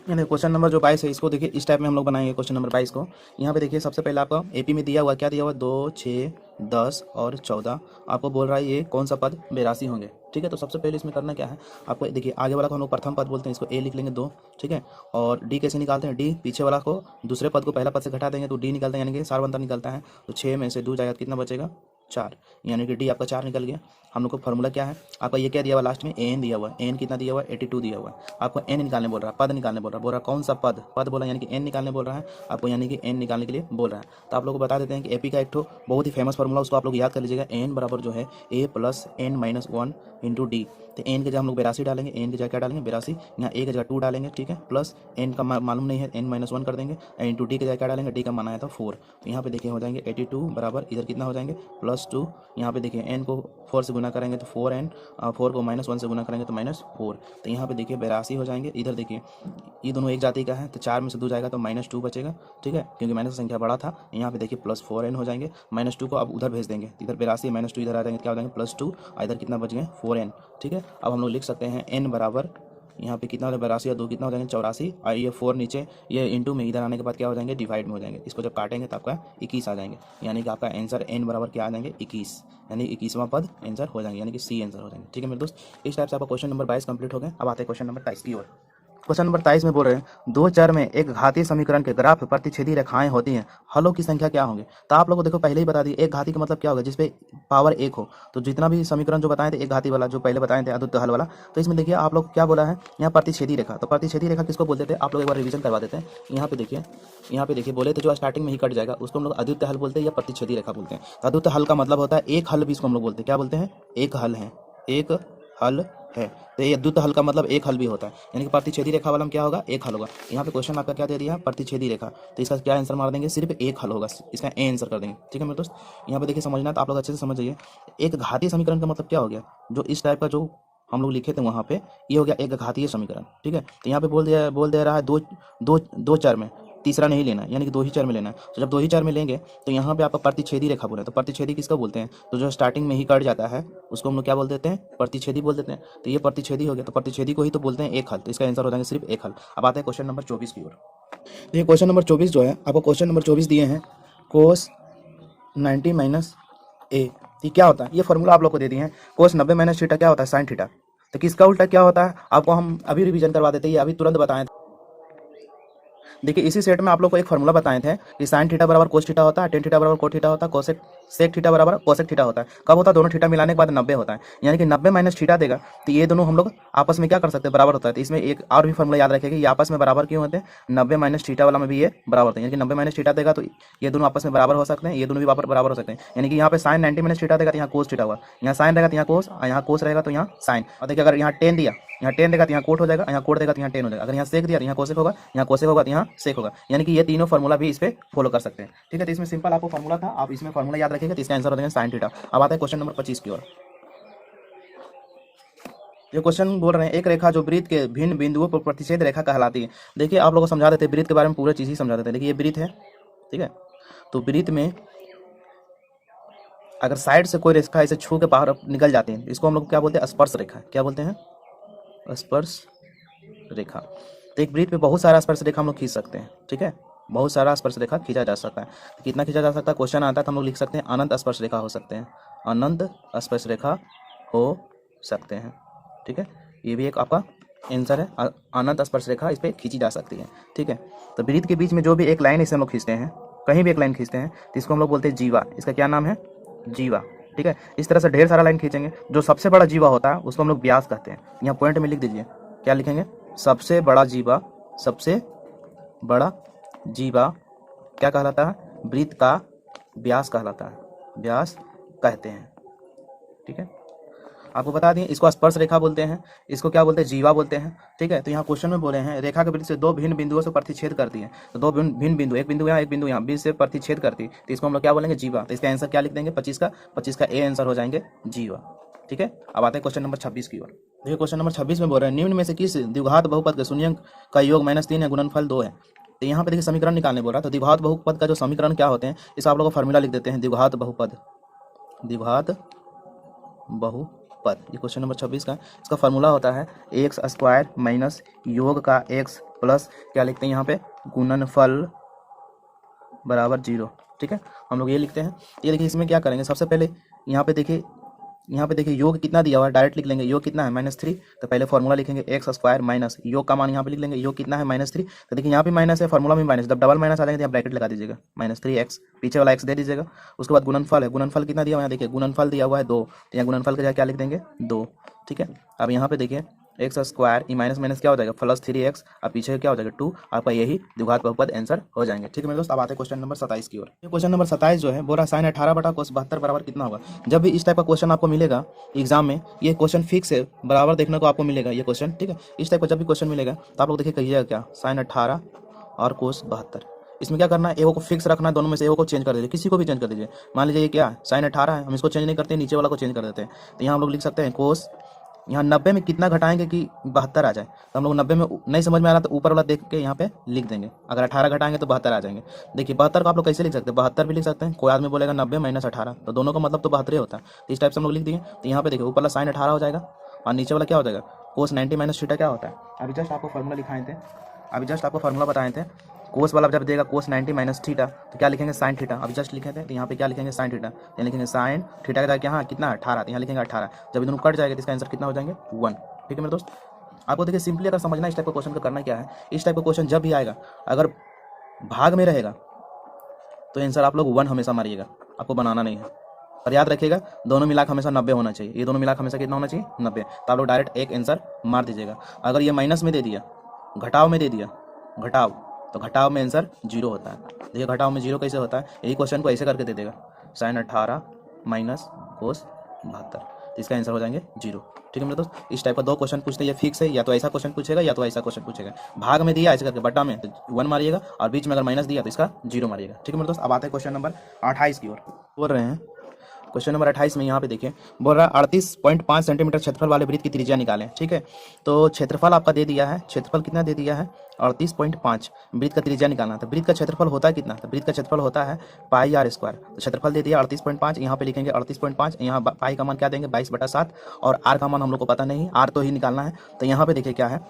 Speaker 1: यानी क्वेश्चन नंबर जो 22 है इसको देखिए इस टाइप में हम लोग बनाएंगे क्वेश्चन नंबर 22 को। यहाँ पे देखिए सबसे पहले आपका एपी में दिया हुआ क्या दिया हुआ 2, 6, 10 और 14, आपको बोल रहा है ये कौन सा पद 82 होंगे। ठीक है, तो सबसे पहले इसमें करना क्या है आपको देखिए आगे वाला को हम लोग प्रथम पद बोलते हैं, इसको ए लिख लेंगे 2। ठीक है, और डी कैसे निकालते हैं, डी पीछे वाला को दूसरे पद को पहला पद से घटा देंगे तो डी निकलता है, यानी कि सारवंतर निकलता है। तो 6 में से 2 जाएगा कितना बचेगा 4, यानी कि डी आपका 4 निकल गया। हम लोग को फॉर्मूला क्या है आपका ये क्या दिया हुआ लास्ट में एन दिया हुआ है, एन कितना दिया हुआ है 82 दिया हुआ है। आपको एन निकालने बोल रहा है, पद निकालने बोल रहा है कौन सा पद बोला, यानी कि एन निकालने बोल रहा है आपको, यानी कि एन निकालने के लिए बोल रहा है। तो आप लोग को बता देते हैं कि एपी का एक बहुत ही फेमस फॉर्मूला उसको आप लोग याद कर लीजिएगा, एन बराबर जो है a + n - 1 × d। तो एन के जगह हम लोग 82 डालेंगे, एन की जगह क्या डालेंगे 82, यहाँ ए की जगह 2 डालेंगे। ठीक है, प्लस एन का मालूम नहीं है n - 1 कर देंगे, इंटू डी की जगह क्या डालेंगे, डी का माना है तो 4। तो यहाँ पे देखिए हो जाएंगे 82 बराबर इधर कितना हो जाएंगे +2, यहाँ पे देखिए n को 4 से गुना करेंगे तो 4n, 4 को -1 से गुना करेंगे तो -4। तो यहाँ पे देखिए 82 हो जाएंगे। इधर देखिए ये दोनों एक जाति का है तो 4 में से 2 जाएगा तो -2 बचेगा। ठीक है, क्योंकि माइनस संख्या बड़ा था। यहाँ पे देखिए +4n हो जाएंगे, -2 को अब उधर भेज देंगे, इधर 82 -2 इधर आ जाएंगे, क्या हो जाएंगे +2 और इधर कितना बच गए 4n। ठीक है, अब हम लोग लिख सकते हैं n बराबर यहाँ पे कितना हो जाएगा 82 और 2 कितना हो जाएंगे 84, और ये 4 नीचे ये इंटू में इधर आने के बाद क्या हो जाएंगे डिवाइड में हो जाएंगे। इसको जब काटेंगे तो आपका 21 आ जाएंगे, यानी कि आपका आंसर n बराबर क्या आ जाएंगे 21, यानी 21वां पद आंसर हो जाएंगे, यानी कि सी आंसर हो जाएंगे। ठीक है मेरे दोस्त, इस टाइप से आपका क्वेश्चन नंबर 22 कंप्लीट हो गया। अब आते हैं क्वेश्चन नंबर 23 की ओर। क्वेश्चन नंबर 23 में बोल रहे हैं 2 चर में एक घातीय समीकरण के ग्राफ प्रतिच्छेदी रेखाएं होती हैं, हलों की संख्या क्या होंगे। तो आप लोगों को देखो पहले ही बता दी एक घाती का मतलब क्या होगा जिसपे पावर 1 हो। तो जितना भी समीकरण जो बताए थे एक घाती वाला जो पहले बताए थे अद्वितीय हल वाला, तो इसमें देखिए आप लोग क्या बोला है यहाँ प्रतिच्छेदी रेखा। तो प्रतिच्छेदी रेखा किसको बोलते थे आप लोग एक बार रिवीजन करवा देते हैं। यहाँ पे देखिए बोले तो जो स्टार्टिंग में ही कट जाएगा उसको हम लोग अद्वितीय हल बोलते हैं या प्रतिच्छेदी रेखा बोलते हैं। तो अद्वितीय हल का मतलब होता है एक हल भी इसको हम लोग बोलते हैं, क्या बोलते हैं एक हल है, एक हल है। तो ये अद्वितीय हल का मतलब एक हल भी होता है, यानी कि प्रतिच्छेदी रेखा वाला में क्या होगा एक हल होगा। यहाँ पे क्वेश्चन आपका क्या दे दिया प्रतिच्छेदी रेखा, तो इसका क्या आंसर मार देंगे सिर्फ एक हल होगा, इसका ए आंसर कर देंगे। ठीक है मेरे दोस्त, यहाँ पे देखिए समझना तो आप लोग अच्छे से समझ जाइए। एक घातीय समीकरण का मतलब क्या हो गया, जो इस टाइप का जो हम लोग लिखे थे वहाँ पे ये हो गया एक घातीय समीकरण। ठीक है, तो यहाँ पे बोल दे रहा है दो चर में तीसरा नहीं लेना है, यानी कि 2 ही चर में लेना है। तो जब 2 ही चर में लेंगे तो यहाँ पे आपका प्रतिच्छेदी रेखा बोले, तो प्रतिच्छेदी किसको बोलते हैं, तो जो स्टार्टिंग में ही कट जाता है उसको हम लोग क्या बोल देते हैं, प्रतिच्छेदी बोल देते हैं। तो ये प्रतिच्छेदी हो गया, तो प्रतिच्छेदी को ही तो बोलते हैं एक हल, तो इसका आंसर हो जाएगा सिर्फ एक हल। अब आते हैं क्वेश्चन नंबर 24 की ओर। तो ये क्वेश्चन नंबर 24 जो है, आपको क्वेश्चन नंबर 24 दिए हैं कोस 90 माइनस ए। ये क्या होता है, ये फॉर्मूला आप लोग को दे दिए हैं। कोस 90 माइनस थीटा क्या होता है, साइन थीटा। तो किसका उल्टा क्या होता है आपको हम अभी रिवीजन करवा देते हैं, ये अभी तुरंत बताएं। देखिए इसी सेट में आप लोग को एक फॉर्मूला बताए थे कि साइन थीटा बराबर कोस थीटा होता है, टेन थीटा बराबर कोट थीटा होता है, कोसेक सेक थीटा बराबर कोसेक थीटा होता है। कब होता है, दोनों थीटा मिलाने के बाद 90 होता है, यानी कि 90 माइनस थीटा देगा। तो ये दोनों हम लोग आपस में क्या कर सकते हैं, बराबर होता है। तो इसमें एक और भी फॉर्मूला याद रखेगा, ये आपस में बराबर क्यों होते हैं, 90 माइनस थीटा वाला में भी ये बराबर होते हैं, यानी कि 90 माइनस थीटा देगा तो ये दोनों आपस में बराबर हो सकते हैं, ये दोनों भी बराबर हो सकते हैं। यानी कि यहाँ पे साइन 90 माइनस थीटा देगा तो यहाँ कोस थीटा हुआ, यहाँ साइन रहेगा तो यहाँ कोस, यहाँ कोस रहेगा तो यहाँ साइन। और देखिए अगर यहाँ 10 दिया, यहाँ 10 देगा तो यहाँ कोट हो जाएगा, यहाँ कोट देगा तो यहाँ 10 हो जाएगा। अगर यहाँ सेक दिया तो यहाँ कोसेक होगा, यहाँ कोसेक होगा तो यहाँ सेक होगा, यानी कि ये तीनों फॉर्मूला भी इस पे फॉलो कर सकते हैं। ठीक है, तो इसमें सिंपल आपको फॉर्मूला था, आप इसमें फॉर्मूला याद रखिएगा तो इसका आंसर हो जाएगा साइन थीटा। अब आता है क्वेश्चन नंबर 25 की ओर। ये क्वेश्चन बोल रहे हैं एक रेखा जो वृत्त के भिन्न बिंदुओं पर प्रतिच्छेद रेखा कहलाती है। देखिए आप लोगों को समझा देते हैं, वृत्त के बारे में पूरा चीज ही समझा देते हैं। देखिए ये वृत्त है, ठीक है, तो वृत्त में अगर साइड से कोई रेखा ऐसे छू के बाहर निकल जाती है, इसको हम लोग क्या बोलते हैं, स्पर्श रेखा। क्या बोलते हैं, स्पर्श रेखा। तो एक वृत्त में बहुत सारा स्पर्श रेखा हम लोग खींच सकते हैं, ठीक है, बहुत सारा स्पर्श रेखा खींचा जा सकता है। तो कितना खींचा जा सकता है, क्वेश्चन आता है तो हम लोग लिख सकते हैं अनंत स्पर्श रेखा हो सकते हैं, अनंत स्पर्श रेखा हो सकते हैं। ठीक है, ये भी एक आपका आंसर है, अनंत स्पर्श रेखा इस पर खींची जा सकती है। ठीक है, तो वृत्त के बीच में जो भी एक लाइन इसे हम लोग खींचते हैं, कहीं भी एक लाइन खींचते हैं तो इसको हम लोग बोलते हैं जीवा। इसका क्या नाम है, जीवा। ठीक है, इस तरह से ढेर सारा लाइन खींचेंगे, जो सबसे बड़ा जीवा होता है उसको हम लोग व्यास कहते हैं। यहाँ पॉइंट में लिख दीजिए, क्या लिखेंगे, सबसे बड़ा जीवा। सबसे बड़ा जीवा क्या कहलाता है, वृत्त का व्यास कहलाता है, व्यास कहते हैं। ठीक है, आपको बता दें इसको स्पर्श रेखा बोलते हैं, इसको क्या बोलते हैं, जीवा बोलते हैं। ठीक है, तो यहाँ क्वेश्चन में बोले हैं रेखा के वृत्त से दो भिन्न बिंदुओं से प्रतिच्छेद करती है। तो दो भिन्न बिंदु, एक बिंदु यहाँ एक बिंदु यहाँ, बीच से प्रतिच्छेद करती है, तो इसको हम लोग क्या बोलेंगे, जीवा। तो इसका आंसर क्या लिख देंगे, 25 का ए आंसर हो जाएंगे जीवा। ठीक है, अब आते हैं क्वेश्चन नंबर 26 की ओर। देखिए क्वेश्चन नंबर 26 में बोल रहे हैं निम्न में से किस द्विघात बहुपद के शून्यंक का योग -3 है, गुणनफल 2 है। तो यहाँ पे देखिए समीकरण निकालने बोल रहा है। तो द्विघात बहुपद का जो समीकरण क्या होते हैं, इस आप लोग को फॉर्मूला लिख देते हैं, द्विघात बहुपद, द्विघात बहुपद। ये क्वेश्चन नंबर 26 का इसका फॉर्मूला होता है x² माइनस योग का x प्लस क्या लिखते हैं यहाँ पे, गुणनफल बराबर 0। ठीक है, हम लोग ये लिखते हैं। ये देखिए इसमें क्या करेंगे, सबसे पहले यहाँ पे देखिए योग कितना दिया हुआ है, डायरेक्ट लिख लेंगे, योग कितना है -3। तो पहले फॉर्मूला लिखेंगे x² माइनस योग का मान यहाँ पे लिख लेंगे, योग कितना है -3। तो देखिए यहाँ भी माइनस है, फॉर्मूला में माइनस, जब डबल माइनस आ जाएगा तो यहाँ ब्रैकेट लगा दीजिएगा, -3x, पीछे वाला x दे दीजिएगा। उसके बाद गुणनफल है, गुणनफल कितना दिया हुआ है, देखिए गुणनफल दिया हुआ है 2, तो यहाँ गुणनफल का क्या लिख देंगे 2। ठीक है, अब यहाँ पे देखिए x² ई माइनस माइनस क्या हो जाएगा +3x, अब पीछे क्या हो जाएगा 2, आपका यही द्विघात बहुपद आंसर हो जाएंगे। ठीक है मेरे दोस्त, अब आते हैं क्वेश्चन नंबर 27 की ओर। क्वेश्चन नंबर 27 जो है बोला साइन 18 बटा कोस 72 बराबर कितना होगा। जब भी इस टाइप का क्वेश्चन आपको मिलेगा एग्जाम में, ये क्वेश्चन फिक्स है, बराबर देखने को आपको मिलेगा ये क्वेश्चन। ठीक है, इस टाइप का जब भी क्वेश्चन मिलेगा तो आप लोग देखिए कहिएगा क्या, साइन 18 और कोस 72। इसमें क्या करना है, एगो को फिक्स रखना है, दोनों में से एगो को चेंज कर दीजिए, किसी को भी चेंज कर दीजिए। मान लीजिए ये क्या साइन 18 है, हम इसको चेंज नहीं करते, नीचे वाला को चेंज कर देते हैं। तो यहाँ हम लोग लिख सकते हैं कोस, यहाँ 90 में कितना घटाएंगे कि 72 आ जाए। तो हम लोग 90 में नहीं समझ में आ रहा तो ऊपर वाला देख के यहाँ पे लिख देंगे, अगर 18 घटाएंगे तो 72 आ जाएंगे। देखिए 72 को आप लोग कैसे लिख सकते हैं, 72 भी लिख सकते हैं। कोई आदमी बोलेगा 90 माइनस 18, तो दोनों का मतलब तो 72 होता है। तो इस टाइप से हम लोग लिख दिए। तो यहाँ पे देखिए ऊपर वाला साइन 18 हो जाएगा और नीचे वाला क्या हो जाएगा, कोस 90 माइनस थीटा क्या होता है। अभी जस्ट आपको फॉर्मूला लिखाए थे, अभी जस्ट आपको फॉर्मूला बताए थे। कोस वाला जब देगा कोस 90 माइनस थीटा तो क्या लिखेंगे, साइन थीटा। अभी जस्ट लिखे थे, तो यहाँ पे क्या लिखेंगे, साइन थीटा। यहाँ लिखेंगे साइन थीटा का यहाँ कितना 18, तो यहाँ लिखेंगे 18। जब दोनों कट जाएगा तो इसका आंसर कितना हो जाएंगे 1। ठीक है मेरे दोस्त, आपको देखिए सिंपली अगर समझना इस टाइप का क्वेश्चन का करना क्या है, इस टाइप का क्वेश्चन जब भी आएगा अगर भाग में रहेगा तो आंसर आप लोग 1 हमेशा मारिएगा, आपको बनाना नहीं है। और याद रखिएगा दोनों मिलाकर हमेशा 90 होना चाहिए, ये दोनों मिलाकर हमेशा कितना होना चाहिए 90। तो आप लोग डायरेक्ट एक आंसर मार दीजिएगा। अगर ये माइनस में दे दिया, घटाव में दे दिया, घटाव, तो घटाव में आंसर 0 होता है। देखिए घटाव में 0 कैसे होता है, यही क्वेश्चन को ऐसे करके दे देगा, साइन 18 माइनस कोस 72, तो इसका आंसर हो जाएंगे 0। ठीक है मेरे दोस्त, इस टाइप का 2 क्वेश्चन पूछते हैं, ये फिक्स है, या तो ऐसा क्वेश्चन पूछेगा या तो ऐसा क्वेश्चन पूछेगा। भाग में दिया ऐसे करके, बटा में तो 1 मारिएगा और बीच में अगर माइनस दिया तो इसका 0 मारिएगा। ठीक है मेरे दोस्त, अब आते हैं क्वेश्चन नंबर 28 की ओर। बोल रहे हैं क्वेश्चन नंबर 28 में यहाँ पे देखिए बोल रहा है 38.5 सेंटीमीटर क्षेत्रफल वाले वृत्त की त्रिज्या निकालें। ठीक है, तो क्षेत्रफल आपका दे दिया है, क्षेत्रफल कितना दे दिया है 38.5, वृत्त का त्रिज्या निकालना। तो वृत्त का क्षेत्रफल होता है कितना, तो वृत्त का क्षेत्रफल होता है पाई आर स्क्वायर। तो क्षेत्रफल दे दिया 38.5, यहाँ पे लिखेंगे 38.5, यहाँ पाई का मान क्या देंगे 22/7 और आर का मान हम लोग को पता नहीं, आर तो ही निकालना है। तो यहाँ पे देखिए क्या है,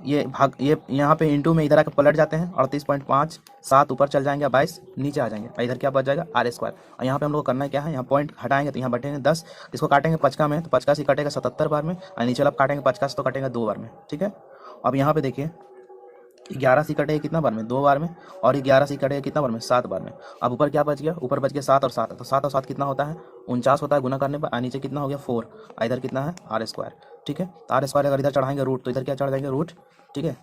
Speaker 1: ये भाग ये यहाँ पे इंटू में इधर आकर पलट जाते हैं, 38.5 7 ऊपर चल जाएंगे, 22 नीचे आ जाएंगे, इधर क्या बच जाएगा आर स्क्वायर। और यहाँ पे हम लोग को करना है क्या है, यहाँ पॉइंट हटाएंगे तो यहाँ बटेंगे 10, इसको काटेंगे 5 में तो 5 से कटेगा 77 बार में, और नीचे वाला काटेंगे 50 तो कटेगा 2 बार में। ठीक है, अब यहाँ पे देखिए 11 से कटेगा कितना बार में 2 बार में, और 11 से कटेगा कितना बार में 7 बार में। अब ऊपर क्या बच गया, ऊपर बच गया 7 और 7, तो 7 और 7 कितना होता है 49 होता है गुना करने पर, नीचे कितना हो गया 4, इधर कितना है आर स्क्वायर। ठीक है, तो आर स्क्वायर अगर इधर चढ़ाएंगे रूट तो इधर क्या चढ़ जाएंगे रूट। ठीक है,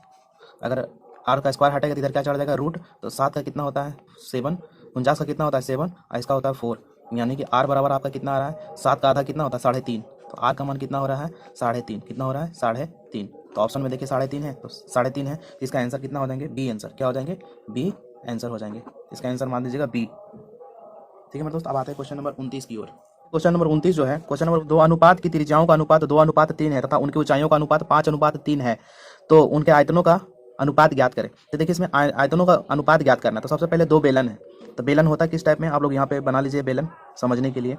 Speaker 1: अगर आर का स्क्वायर हटेगा तो इधर क्या चढ़ जाएगा रूट, तो 7 का कितना होता है 7, 49 का कितना होता है 7 और इसका होता है 4, यानी कि आर बराबर आपका कितना आ रहा है 7 का आधा कितना होता है 3.5, तो आर का मान कितना हो रहा है 3.5, कितना हो रहा है 3.5। तो ऑप्शन में देखिए 3.5 है, तो 3.5 है, तो इसका आंसर कितना हो जाएंगे बी आंसर, क्या हो जाएंगे बी आंसर हो जाएंगे, इसका आंसर मान दीजिएगा बी। ठीक है मेरे दोस्त, अब आते हैं क्वेश्चन नंबर 29 की ओर। क्वेश्चन नंबर 29 जो है, क्वेश्चन नंबर 2 अनुपात की त्रिज्याओं का अनुपात 2:3 है तथा उनकी ऊंचाइयों का अनुपात 5:3 है, तो उनके आयतनों का अनुपात ज्ञात करें। तो देखिए इसमें आयतनों का अनुपात ज्ञात करना है, तो सबसे पहले 2 बेलन है, तो बेलन होता है किस टाइप में, आप लोग यहाँ पे बना लीजिए बेलन समझने के लिए।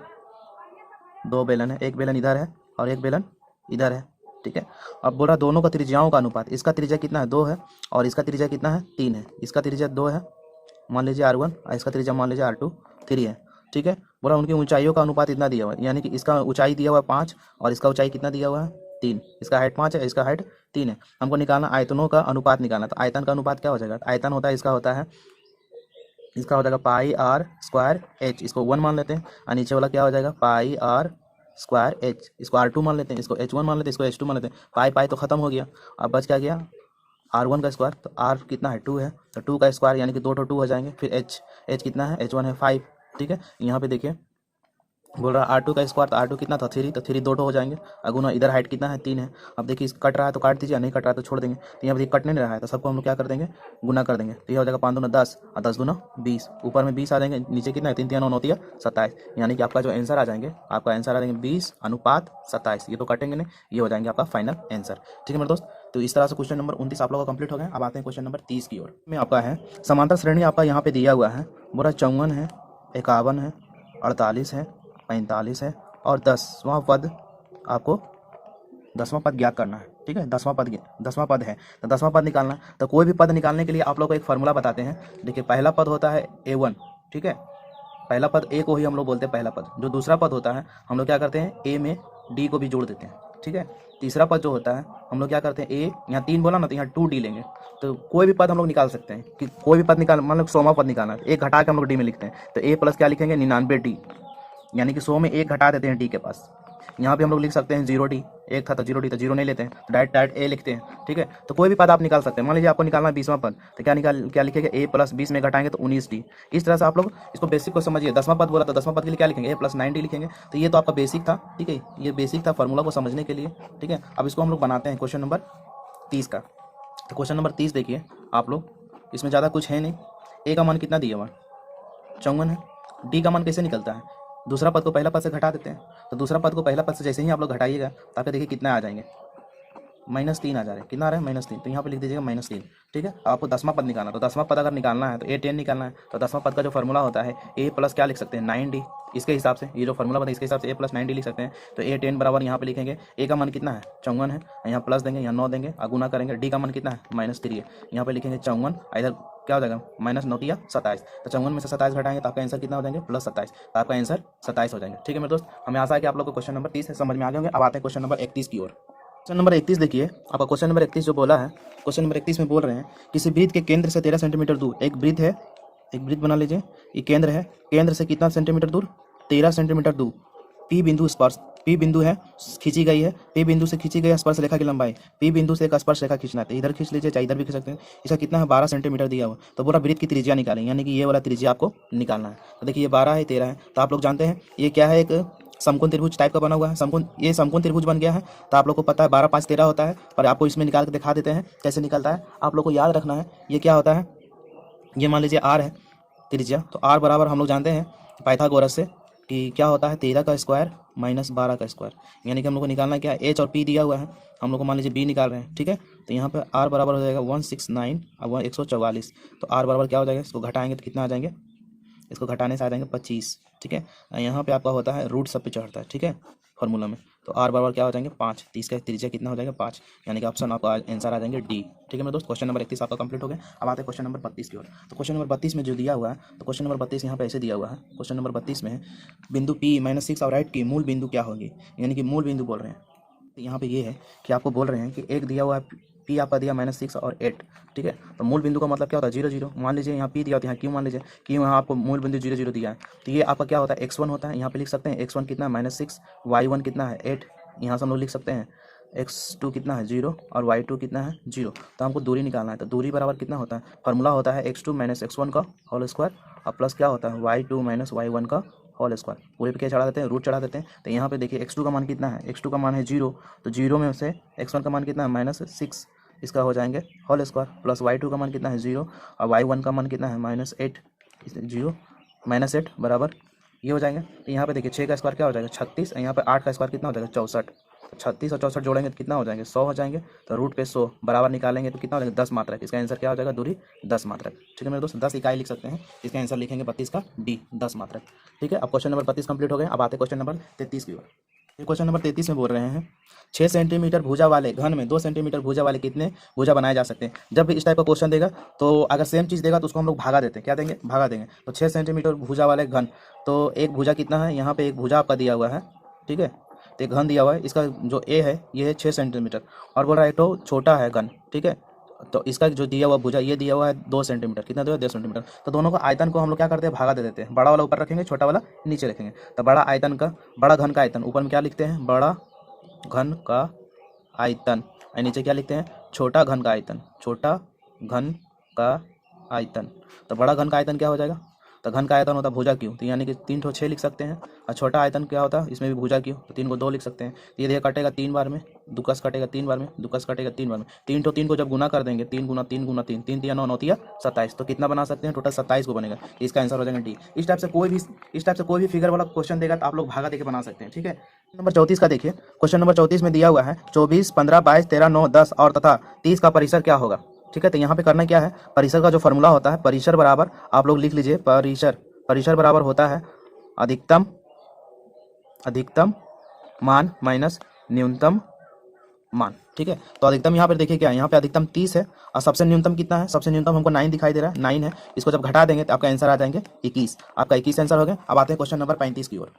Speaker 1: 2 बेलन है, एक बेलन इधर है और एक बेलन इधर है। ठीक है, अब बोल रहा दोनों का त्रिज्याओं का अनुपात, इसका त्रिज्या कितना है 2 है और इसका त्रिज्या कितना है 3 है, इसका त्रिज्या 2 है मान लीजिए R1 और इसका त्रिज्या मान लीजिए R2 3 है। ठीक है, बोला उनकी ऊंचाइयों का अनुपात इतना दिया हुआ है, यानी कि इसका ऊंचाई दिया हुआ है 5 और इसका ऊंचाई कितना दिया हुआ है 3, इसका हाइट 5 है, इसका हाइट 3 है। हमको निकालना आयतनों का अनुपात निकालना, तो आयतन का अनुपात क्या हो जाएगा, आयतन होता है इसका होता है पाई आर स्क्वायर एच, इसको 1 मान लेते हैं, और नीचे वाला क्या हो जाएगा पाई आर स्क्वायर एच, इसको R2 मान लेते हैं, इसको H1 मान लेते हैं, इसको H2 मान लेते हैं। पाई पाई तो खत्म हो गया, अब बच क्या गया R1 का स्क्वायर, तो R कितना है 2 है, तो 2 का स्क्वायर यानी कि 2 2 हो जाएंगे। फिर H कितना है H1 है 5। ठीक है, यहाँ पे देखिए बोल रहा R2 का स्क्वायर, तो R2 कितना था 3, तो 3 2 हो जाएंगे, अगुना इधर हाइट कितना है 3 है। अब देखिए कट रहा है तो काट दीजिए, नहीं कट रहा है तो छोड़ देंगे। तो यहाँ पे कट नहीं रहा है तो सबको हम लोग क्या कर देंगे गुना कर देंगे, तो ये हो जाएगा 5 दूना 10 और 10 दूना 20, ऊपर में 20 आ जाएंगे, नीचे कितना है 3 3 9 9 27, यानी कि आपका जो आंसर आ जाएंगे, आपका आंसर आ जाएंगे 20:27। ये तो कटेंगे नहीं, ये हो जाएंगे आपका फाइनल आंसर। ठीक है मेरे दोस्त, तो इस तरह से क्वेश्चन नंबर 29 आप लोग का कंप्लीट हो गया। अब आते हैं क्वेश्चन नंबर 30 की ओर। में आपका है समांतर श्रेणी आपका यहाँ पे दिया हुआ है, बोला 54 है, 51 है, 48 है, 45 है और 10वां पद, आपको 10वां पद ज्ञात करना है। ठीक है, 10वां पद है, तो 10वां पद निकालना है। तो कोई भी पद निकालने के लिए आप लोग को एक फार्मूला बताते हैं। देखिए पहला पद होता है A1, ठीक है, पहला पद A को ही हम लोग बोलते हैं पहला पद। जो दूसरा पद होता है हम लोग क्या करते हैं A में D को भी जोड़ देते हैं। ठीक है, तीसरा पद जो होता है हम लोग क्या करते हैं A, यहाँ 3 बोला ना तो यहाँ 2D लेंगे। तो कोई भी पद हम लोग निकाल सकते हैं कि कोई भी पद निकाल, मतलब 100वां पद निकालना है, एक घटा के हम लोग D में लिखते हैं। तो A प्लस क्या लिखेंगे 99D, यानी कि 100 में 1 घटा देते हैं D के पास। यहाँ पे हम लोग लिख सकते हैं 0D, 1 था तो 0D, तो 0 नहीं लेते हैं, तो डायरेक्ट A लिखते हैं। ठीक है, तो कोई भी पद आप निकाल सकते हैं। मान लीजिए आपको निकालना है 20वां पद, तो क्या लिखेंगे A प्लस 20 में घटाएंगे तो 19D। इस तरह से आप लोग इसको बेसिक को समझिए। 10वां पद बोला तो 10वां पद के लिए क्या लिखेंगे A प्लस 9D लिखेंगे। तो ये तो आपका बेसिक था। ठीक है, ये बेसिक था फार्मूला को समझने के लिए। ठीक है, अब इसको हम लोग बनाते हैं क्वेश्चन नंबर 30 का। तो क्वेश्चन नंबर 30 देखिए आप लोग, इसमें ज़्यादा कुछ है नहीं। A का मान कितना दिया हुआ 54 है, D का मान कैसे निकलता है, दूसरा पद को पहला पद से घटा देते हैं। तो दूसरा पद को पहला पद से जैसे ही आप लोग घटाइएगा तो आप देखिए कितना आ जाएंगे -3 आ जा रहे हैं। कितना आ रहा है -3, तो यहाँ पे लिख दीजिएगा -3। ठीक है, आपको 10वां पद निकालना, तो 10वां पद अगर निकालना है तो A10 निकालना है। तो 10वां पद का जो फार्मूला होता है A प्लस क्या लिख सकते हैं 9D, इसके हिसाब से ये जो फार्मूला बताया इसके हिसाब से A प्लस 9D लिख सकते हैं। तो A10 बराबर यहाँ पे लिखेंगे A का मान कितना है 54 है, यहाँ प्लस देंगे, यहाँ 9 देंगे, गुना करेंगे। D का मान कितना है -3 है, यहाँ पे लिखेंगे 54, इधर क्या हो जाएगा -9 27। तो 54 में से 27 घटाएंगे तो आपका आंसर कितना हो जाएंगे +27, तो आपका आंसर 27 हो जाएंगे। ठीक है मेरे दोस्त, हमें आशा है कि आप लोग को क्वेश्चन नंबर 30 समझ में आ गए होंगे। अब आते हैं क्वेश्चन नंबर 31 की ओर। क्वेश्चन नंबर 31 देखिए आपका, क्वेश्चन नंबर 31 जो बोला है, क्वेश्चन नंबर 31 में बोल रहे हैं किसी वृत्त के केंद्र से 13 सेंटीमीटर दूर एक वृत्त है, एक वृत्त बना लीजिए, ये केंद्र है, केंद्र से कितना सेंटीमीटर दूर 13 सेंटीमीटर दूर P बिंदु स्पर्श, P बिंदु है खींची गई है, P बिंदु से खींची गई स्पर्श रेखा की लंबाई, P बिंदु से एक स्पर्श रेखा खींचना है, तो इधर खींच लीजिए चाहे इधर भी खींच सकते हैं। इसका कितना है 12 सेंटीमीटर दिया हुआ, तो पूरा वृत्त की त्रिज्या निकालें, यानी कि ये वाला त्रिज्या आपको निकालना है। तो देखिए ये 12 है 13 है, तो आप लोग जानते हैं ये क्या है, एक समकोण त्रिभुज टाइप का बना हुआ है। ये समकोण त्रिभुज बन गया है, तो आप लोग को पता है 12 5 13 होता है, पर आपको इसमें निकाल के दिखा देते हैं कैसे निकलता है। आप लोग को याद रखना है ये क्या होता है, ये मान लीजिए R है त्रिज्या, तो R बराबर हम लोग जानते हैं पाइथागोरस से कि क्या होता है 13 का स्क्वायर माइनस 12 का स्क्वायर, यानी कि हम लोग को निकालना क्या है, एच और पी दिया हुआ है, हम लोग को मान लीजिए बी निकाल रहे हैं, ठीक है। तो यहाँ पे आर बराबर हो जाएगा 169 और 144, तो आर बराबर क्या हो जाएगा, इसको घटाएंगे तो कितना आ जाएंगे, इसको घटाने से आ जाएंगे 25, ठीक है। यहाँ पे आपका होता है रूट सब पे चढ़ता है, ठीक है, फॉर्मूला में। तो आर बराबर क्या हो जाएंगे 5, 30 का त्रिज्या कितना हो जाएगा 5, यानी कि ऑप्शन आपका आंसर आ जाएंगे डी, ठीक है मेरे दोस्त। क्वेश्चन नंबर 31 आपका कंप्लीट हो गया। अब आते हैं क्वेश्चन नंबर 32 की ओर। तो क्वेश्चन नंबर 32 में जो दिया हुआ है, तो क्वेश्चन नंबर 32 यहाँ पे ऐसे दिया हुआ है। क्वेश्चन नंबर 32 में है बिंदु P -6 और राइट की मूल बिंदु क्या होगी, यानी कि मूल बिंदु बोल रहे हैं। तो यहाँ पे ये है कि आपको बोल रहे हैं कि एक दिया हुआ है P आपका दिया -6 और 8, ठीक है। तो मूल बिंदु का मतलब क्या होता है 0 0। मान लीजिए यहाँ P दिया होता है, यहाँ क्यों मान लीजिए कि यहाँ आपको मूल बिंदु 0 0 दिया है, तो ये आपका क्या होता है x1 होता है। यहाँ पे लिख सकते हैं x1 कितना है -6, y1 कितना है 8, यहाँ से हम लोग लिख सकते हैं x2 कितना है 0 और y2 कितना है 0। तो हमको दूरी निकालना है, तो दूरी बराबर कितना होता है, फार्मूला होता है x2 - x1 का होल स्क्वायर और प्लस क्या होता है y2 - y1 का होल स्क्वायर। पूरे पे क्या चढ़ा देते हैं, रूट चढ़ा देते हैं। तो यहाँ पे देखिए x2 का मान कितना है, x2 का मान है 0, तो 0 में से x1 का मान कितना है -6, इसका हो जाएंगे होल स्क्वायर, प्लस y2 का मान कितना है 0 और y1 का मान कितना है -8, 0 -8 बराबर ये हो जाएंगे। तो यहाँ पे देखिए 6 का स्क्वायर क्या हो जाएगा 36, और यहाँ पे 8 का स्क्वायर कितना हो जाएगा 64। 36 और 64 जोड़ेंगे तो कितना हो जाएंगे 100 हो जाएंगे। तो रूट पे 100 बराबर निकालेंगे तो कितना हो जाएगा 10 मात्रक। इसका आंसर क्या हो जाएगा, दूरी 10 मात्रक, ठीक है मेरे दोस्त। 10 इकाई लिख सकते हैं, इसका आंसर लिखेंगे 32 का डी, 10 मात्रक, ठीक है। अब क्वेश्चन नंबर 32 कंप्लीट हो गए। अब आते क्वेश्चन नंबर 33 की ओर। ये क्वेश्चन नंबर 33 में बोल रहे हैं 6 सेंटीमीटर भुजा वाले घन में 2 सेंटीमीटर भुजा वाले कितने भुजा बनाए जा सकते हैं। जब भी इस टाइप का क्वेश्चन देगा तो अगर सेम चीज़ देगा तो उसको हम लोग भागा देते हैं, क्या देंगे, भागा देंगे। तो 6 सेंटीमीटर भुजा वाले घन, तो एक भुजा कितना है, यहाँ पे एक भुजा आपका दिया हुआ है, ठीक है। तो एक घन दिया हुआ है, इसका जो ए है ये है 6 सेंटीमीटर और बोल रहा है तो छोटा है घन, ठीक है। तो इसका जो दिया हुआ भुजा ये दिया हुआ है 2 सेंटीमीटर, कितना दिया 2 सेंटीमीटर। तो दोनों का आयतन को हम लोग क्या करते हैं, भागा दे देते हैं। बड़ा वाला ऊपर रखेंगे, छोटा वाला नीचे रखेंगे। तो बड़ा आयतन का, बड़ा घन का आयतन ऊपर में क्या लिखते हैं, बड़ा घन का आयतन, और नीचे क्या लिखते हैं, छोटा घन का आयतन, छोटा घन का आयतन। तो बड़ा घन का आयतन क्या हो जाएगा, तो घन का आयतन होता है भुजा क्यों, तो यानी कि 3 ठो 6 लिख सकते हैं। और छोटा आयतन क्या होता है, इसमें भी भुजा क्यों, तो 3 को 2 लिख सकते हैं। ये देखिए कटेगा 3 बार में, दुकस कटेगा 3 बार में, दुकस कटेगा 3 बार में। 3 ठो 3 को जब गुना कर देंगे, 3 गुना 3 गुना 3, 3 3 9 9 3 27, तो कितना बना सकते हैं, टोटल 27 को बनेगा। इसका आंसर हो जाएगा डी। इस टाइप से कोई भी फिगर वाला क्वेश्चन देगा तो आप लोग भागा देके बना सकते हैं, ठीक है। नंबर 34 का देखिए। क्वेश्चन नंबर 34 में दिया हुआ है 24, 15, 22, 13, 9, 10 और तथा 30 का परिसर क्या होगा, ठीक है। तो यहाँ पे करना क्या है, परिसर का जो फॉर्मूला होता है, परिसर बराबर आप लोग लिख लीजिए, परिसर बराबर होता है अधिकतम मान माइनस न्यूनतम मान, ठीक है। तो अधिकतम यहाँ पर देखिए क्या है, यहाँ पे अधिकतम 30 है और सबसे न्यूनतम कितना है, सबसे न्यूनतम हमको 9 दिखाई दे रहा है, 9 है। इसको जब घटा देंगे तो आपका आंसर आ जाएंगे 21, आपका 21 आंसर हो गया। अब आते हैं क्वेश्चन नंबर 35 की ओर।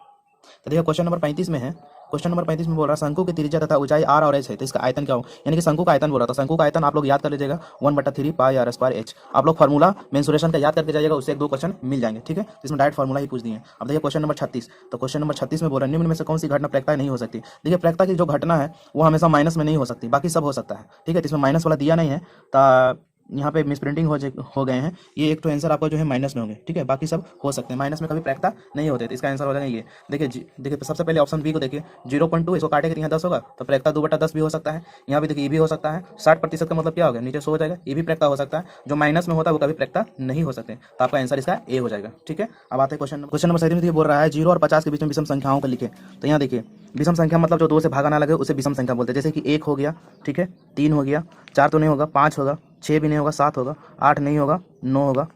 Speaker 1: तो देखिए क्वेश्चन नंबर 35 में है, क्वेश्चन नंबर 35 में बोल रहा है शंकु की त्रिज्या तथा ऊंचाई r और h है, तो इसका आयतन क्या हो, यानी कि शंकु का आयतन बोल रहा था। शंकु का आयतन आप लोग याद कर लीजिएगा 1/3 पाई r स्क्वायर h। आप लोग फार्मूला मेंसुरेशन का याद करके जाइएगा, उससे 1-2 क्वेश्चन मिल जाएंगे, ठीक है। तो इसमें डायरेक्ट फार्मूला ही पूछ दिए। अब देखिए क्वेश्चन नंबर 36। तो क्वेश्चन नंबर 36 में बोल रहा है निम्न में से कौन सी घटना प्रेक्ता नहीं हो सकती। देखिए प्रेक्ता की जो घटना है वो हमेशा माइनस में नहीं हो सकती, बाकी सब हो सकता है, ठीक है। तो इसमें माइनस वाला दिया नहीं है, तो यहाँ पे मिस प्रिंटिंग हो गए हैं। ये एक तो आंसर आपका जो है माइनस में होंगे, ठीक है, बाकी सब हो सकते हैं। माइनस में कभी प्रेक्ता नहीं होते, तो इसका आंसर हो जाएगा ये। देखिए सबसे पहले ऑप्शन बी को देखिए, 0.2 इसको काटेंगे तो यहाँ 10 होगा, तो प्रेक्ता 2/10 भी हो सकता है। यहाँ भी देखिए ये भी हो सकता है। 60% का मतलब क्या होगा, नीचे 100 हो जाएगा, ये भी प्रेक्ता हो सकता है। जो माइनस में होता है वो कभी प्रेक्ता नहीं हो सकते, तो आपका आंसर इसका ए हो जाएगा, ठीक है। अब आते हैं क्वेश्चन नंबर 7 में बोल रहा है 0 और 50 के बीच में विषम संख्याओं को लिखे। तो यहाँ देखिए विषम संख्या मतलब जो 2 से भागा ना लगे उसे विषम संख्या बोलते हैं। जैसे कि 1 हो गया, ठीक है, 3 हो गया, 4 तो नहीं होगा, 5 होगा, 6 भी नहीं होगा, 7 होगा, 8 नहीं होगा, 9 होगा,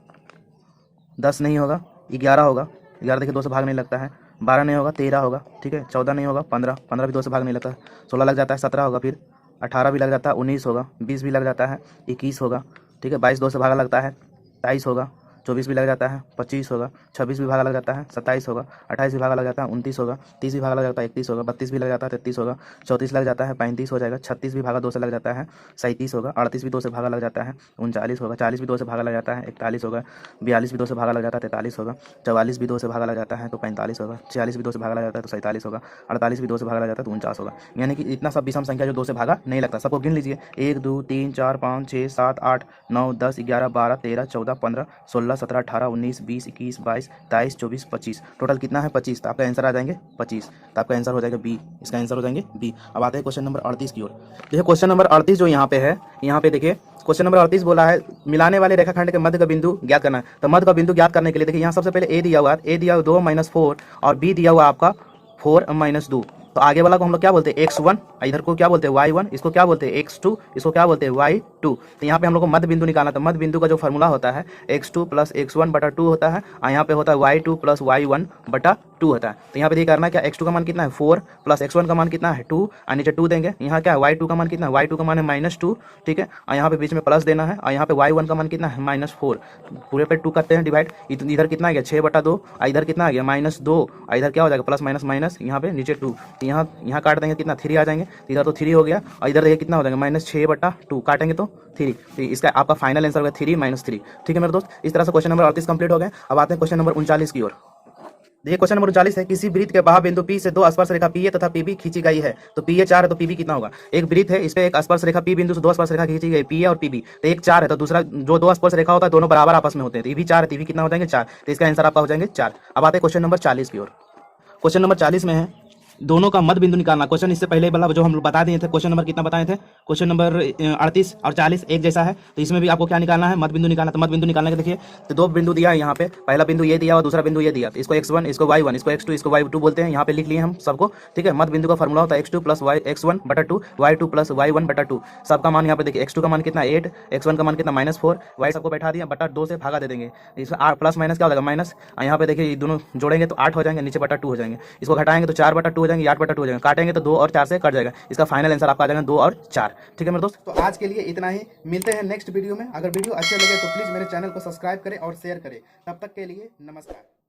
Speaker 1: 10 नहीं होगा, 11 होगा, 11 देखिए 2 से भाग नहीं लगता है, 12 नहीं होगा, 13 होगा, ठीक है, 14 नहीं होगा, 15 भी 2 से भाग नहीं लगता है, 16 लग जाता है, 17 होगा, फिर 18 भी लग जाता है, 19 होगा, 20 भी लग जाता है, 21 होगा, ठीक है, 22 2 से भागा लगता है, 23 होगा, 24 भी लग जाता है, 25 होगा, 26 भी भागा लग जाता है, 27 होगा, 28 भी भागा लग जाता है, 29 होगा, 30 भी भागा लग जाता है, 31 होगा, 32 भी लग जाता है, 33 होगा, 34 लग जाता है, 35 हो जाएगा, 36 भी भागा 2 से लग जाता है, 37 होगा, 38 भी 2 से भागा लग जाता है, 39 होगा, 40 भी 2 से भागा लग जाता है, 41 होगा, 42 भी 2 से भागा लग जाता है, 43 होगा, 44 भी 2 से भागा लग जाता है तो 45 होगा, 46 भी 2 से भागा लग जाता है तो 47 होगा, 48 भी 2 से भागा लग जाता है तो 49 होगा। यानी कि इतना सब विषम संख्या जो 2 से भागा नहीं लगता, सबको गिन लीजिए, 1 2 3 4 5 6 7 8 9 10 11 12 13 14 15 16 17 18 19 20 21 22 23 24 25, टोटल कितना है 25, तो आपका आंसर आ जाएंगे 25, तो आपका आंसर हो जाएगा बी, इसका आंसर हो जाएंगे बी। अब आते हैं क्वेश्चन नंबर 38 की ओर। देखिए क्वेश्चन नंबर 38 जो यहाँ पे है, यहाँ पे देखिए क्वेश्चन नंबर 38 बोला है मिलाने वाले रेखाखंड के मध्य का बिंदु ज्ञात करना है। तो मध्य का बिंदु ज्ञात करने के लिए देखिए यहाँ सबसे पहले ए दिया हुआ है, ए दिया हुआ 2 - 4 और बी दिया हुआ आपका 4 - 2। तो आगे वाला को हम लोग क्या बोलते हैं x1, इधर को क्या बोलते हैं y1, इसको क्या बोलते हैं x2, इसको क्या बोलते हैं y2। तो यहाँ पे हम लोग को मध्य बिंदु निकालना। तो मध्य बिंदु का जो फॉर्मूला होता है x2 + x1/2 होता है और यहाँ पे होता है y2 + y1/2 होता है। तो यहाँ पे ये करना है क्या, x2 का मान कितना है 4 + x1 का मान कितना है 2 और नीचे 2 देंगे। यहाँ क्या है y2 का मान कितना है, y2 का मान है -2, ठीक है। और यहाँ पे बीच में प्लस देना है और यहाँ पे y1 का मान कितना है -4। पूरे पे 2 करते हैं डिवाइड, इधर कितना आ गया 6/2 और इधर कितना आ गया -2 और इधर क्या हो जाएगा प्लस माइनस माइनस, यहाँ पे नीचे 2। यहाँ काट देंगे कितना 3 आ जाएंगे, तो इधर तो 3 हो गया और इधर देखिए कितना हो जाएगा -6/2 काटेंगे तो 3। तो इसका आपका फाइनल आंसर होगा 3 - 3। ठीक है मेरे दोस्त, इस तरह से क्वेश्चन नंबर 38 कंप्लीट हो गए। अब आते हैं क्वेश्चन नंबर 39 की ओर। देखिए क्वेश्चन नंबर 39 है किसी वृत्त के बाह्य बिंदु P से दो स्पर्श रेखा PA तथा PB खींची गई है। तो PA 4 है तो PB कितना होगा। एक वृत्त है, इस पे एक स्पर्श रेखा P बिंदु से दो स्पर्श रेखा खींची गई PA और PB। तो एक 4 है तो दूसरा जो दो स्पर्श रेखा होता है दोनों बराबर आपस में होते हैं। तो ये भी 4 है, तो ये भी कितना हो जाएंगे 4। तो इसका आंसर आपका हो जाएंगे 4। अब आते हैं क्वेश्चन नंबर 40 की ओर। क्वेश्चन नंबर 40 में है दोनों का मध्य बिंदु निकालना। क्वेश्चन इससे पहले वाला जो हम लोग बता दिए थे, क्वेश्चन नंबर कितना बताए थे, क्वेश्चन नंबर 38 और 40 एक जैसा है। तो इसमें भी आपको क्या निकालना है, मध्य बिंदु निकालना। तो मध्य बिंदु निकालने के देखिए तो दो बिंदु दिया है यहाँ पे, पहला बिंदु ये दिया और दूसरा बिंदु ये दिया। तो इसको x1, इसको y1, इसको x2, इसको y2 बोलते हैं। यहाँ पे लिख लिए हम सबको, ठीक है। मध्य बिंदु का फॉर्मूला होता है x2 + x1/2 y2 + y1/2। सबका मान यहाँ पे देखिए x2 का मान कितना 8, x1 का मान कितना -4, y सबको बैठा दिया बटा 2 से भागा दे देंगे। इसमें प्लस माइनस क्या हो जाएगा माइनस, यहाँ पे देखिए दोनों जोड़ेंगे तो 8 हो जाएंगे, नीचे बटा 2 हो जाएंगे। इसको घटाएंगे तो 4/2 हो जाएंगे, 8/2 हो जाएंगे। काटेंगे तो 2 और 4 से कट जाएगा। इसका फाइनल आंसर आपका आ जाएगा 2 और 4। ठीक है मेरे दोस्त, तो आज के लिए इतना ही। मिलते हैं नेक्स्ट वीडियो में। अगर वीडियो अच्छे लगे तो प्लीज मेरे चैनल को सब्सक्राइब करें और शेयर करें। तब तक के लिए नमस्कार।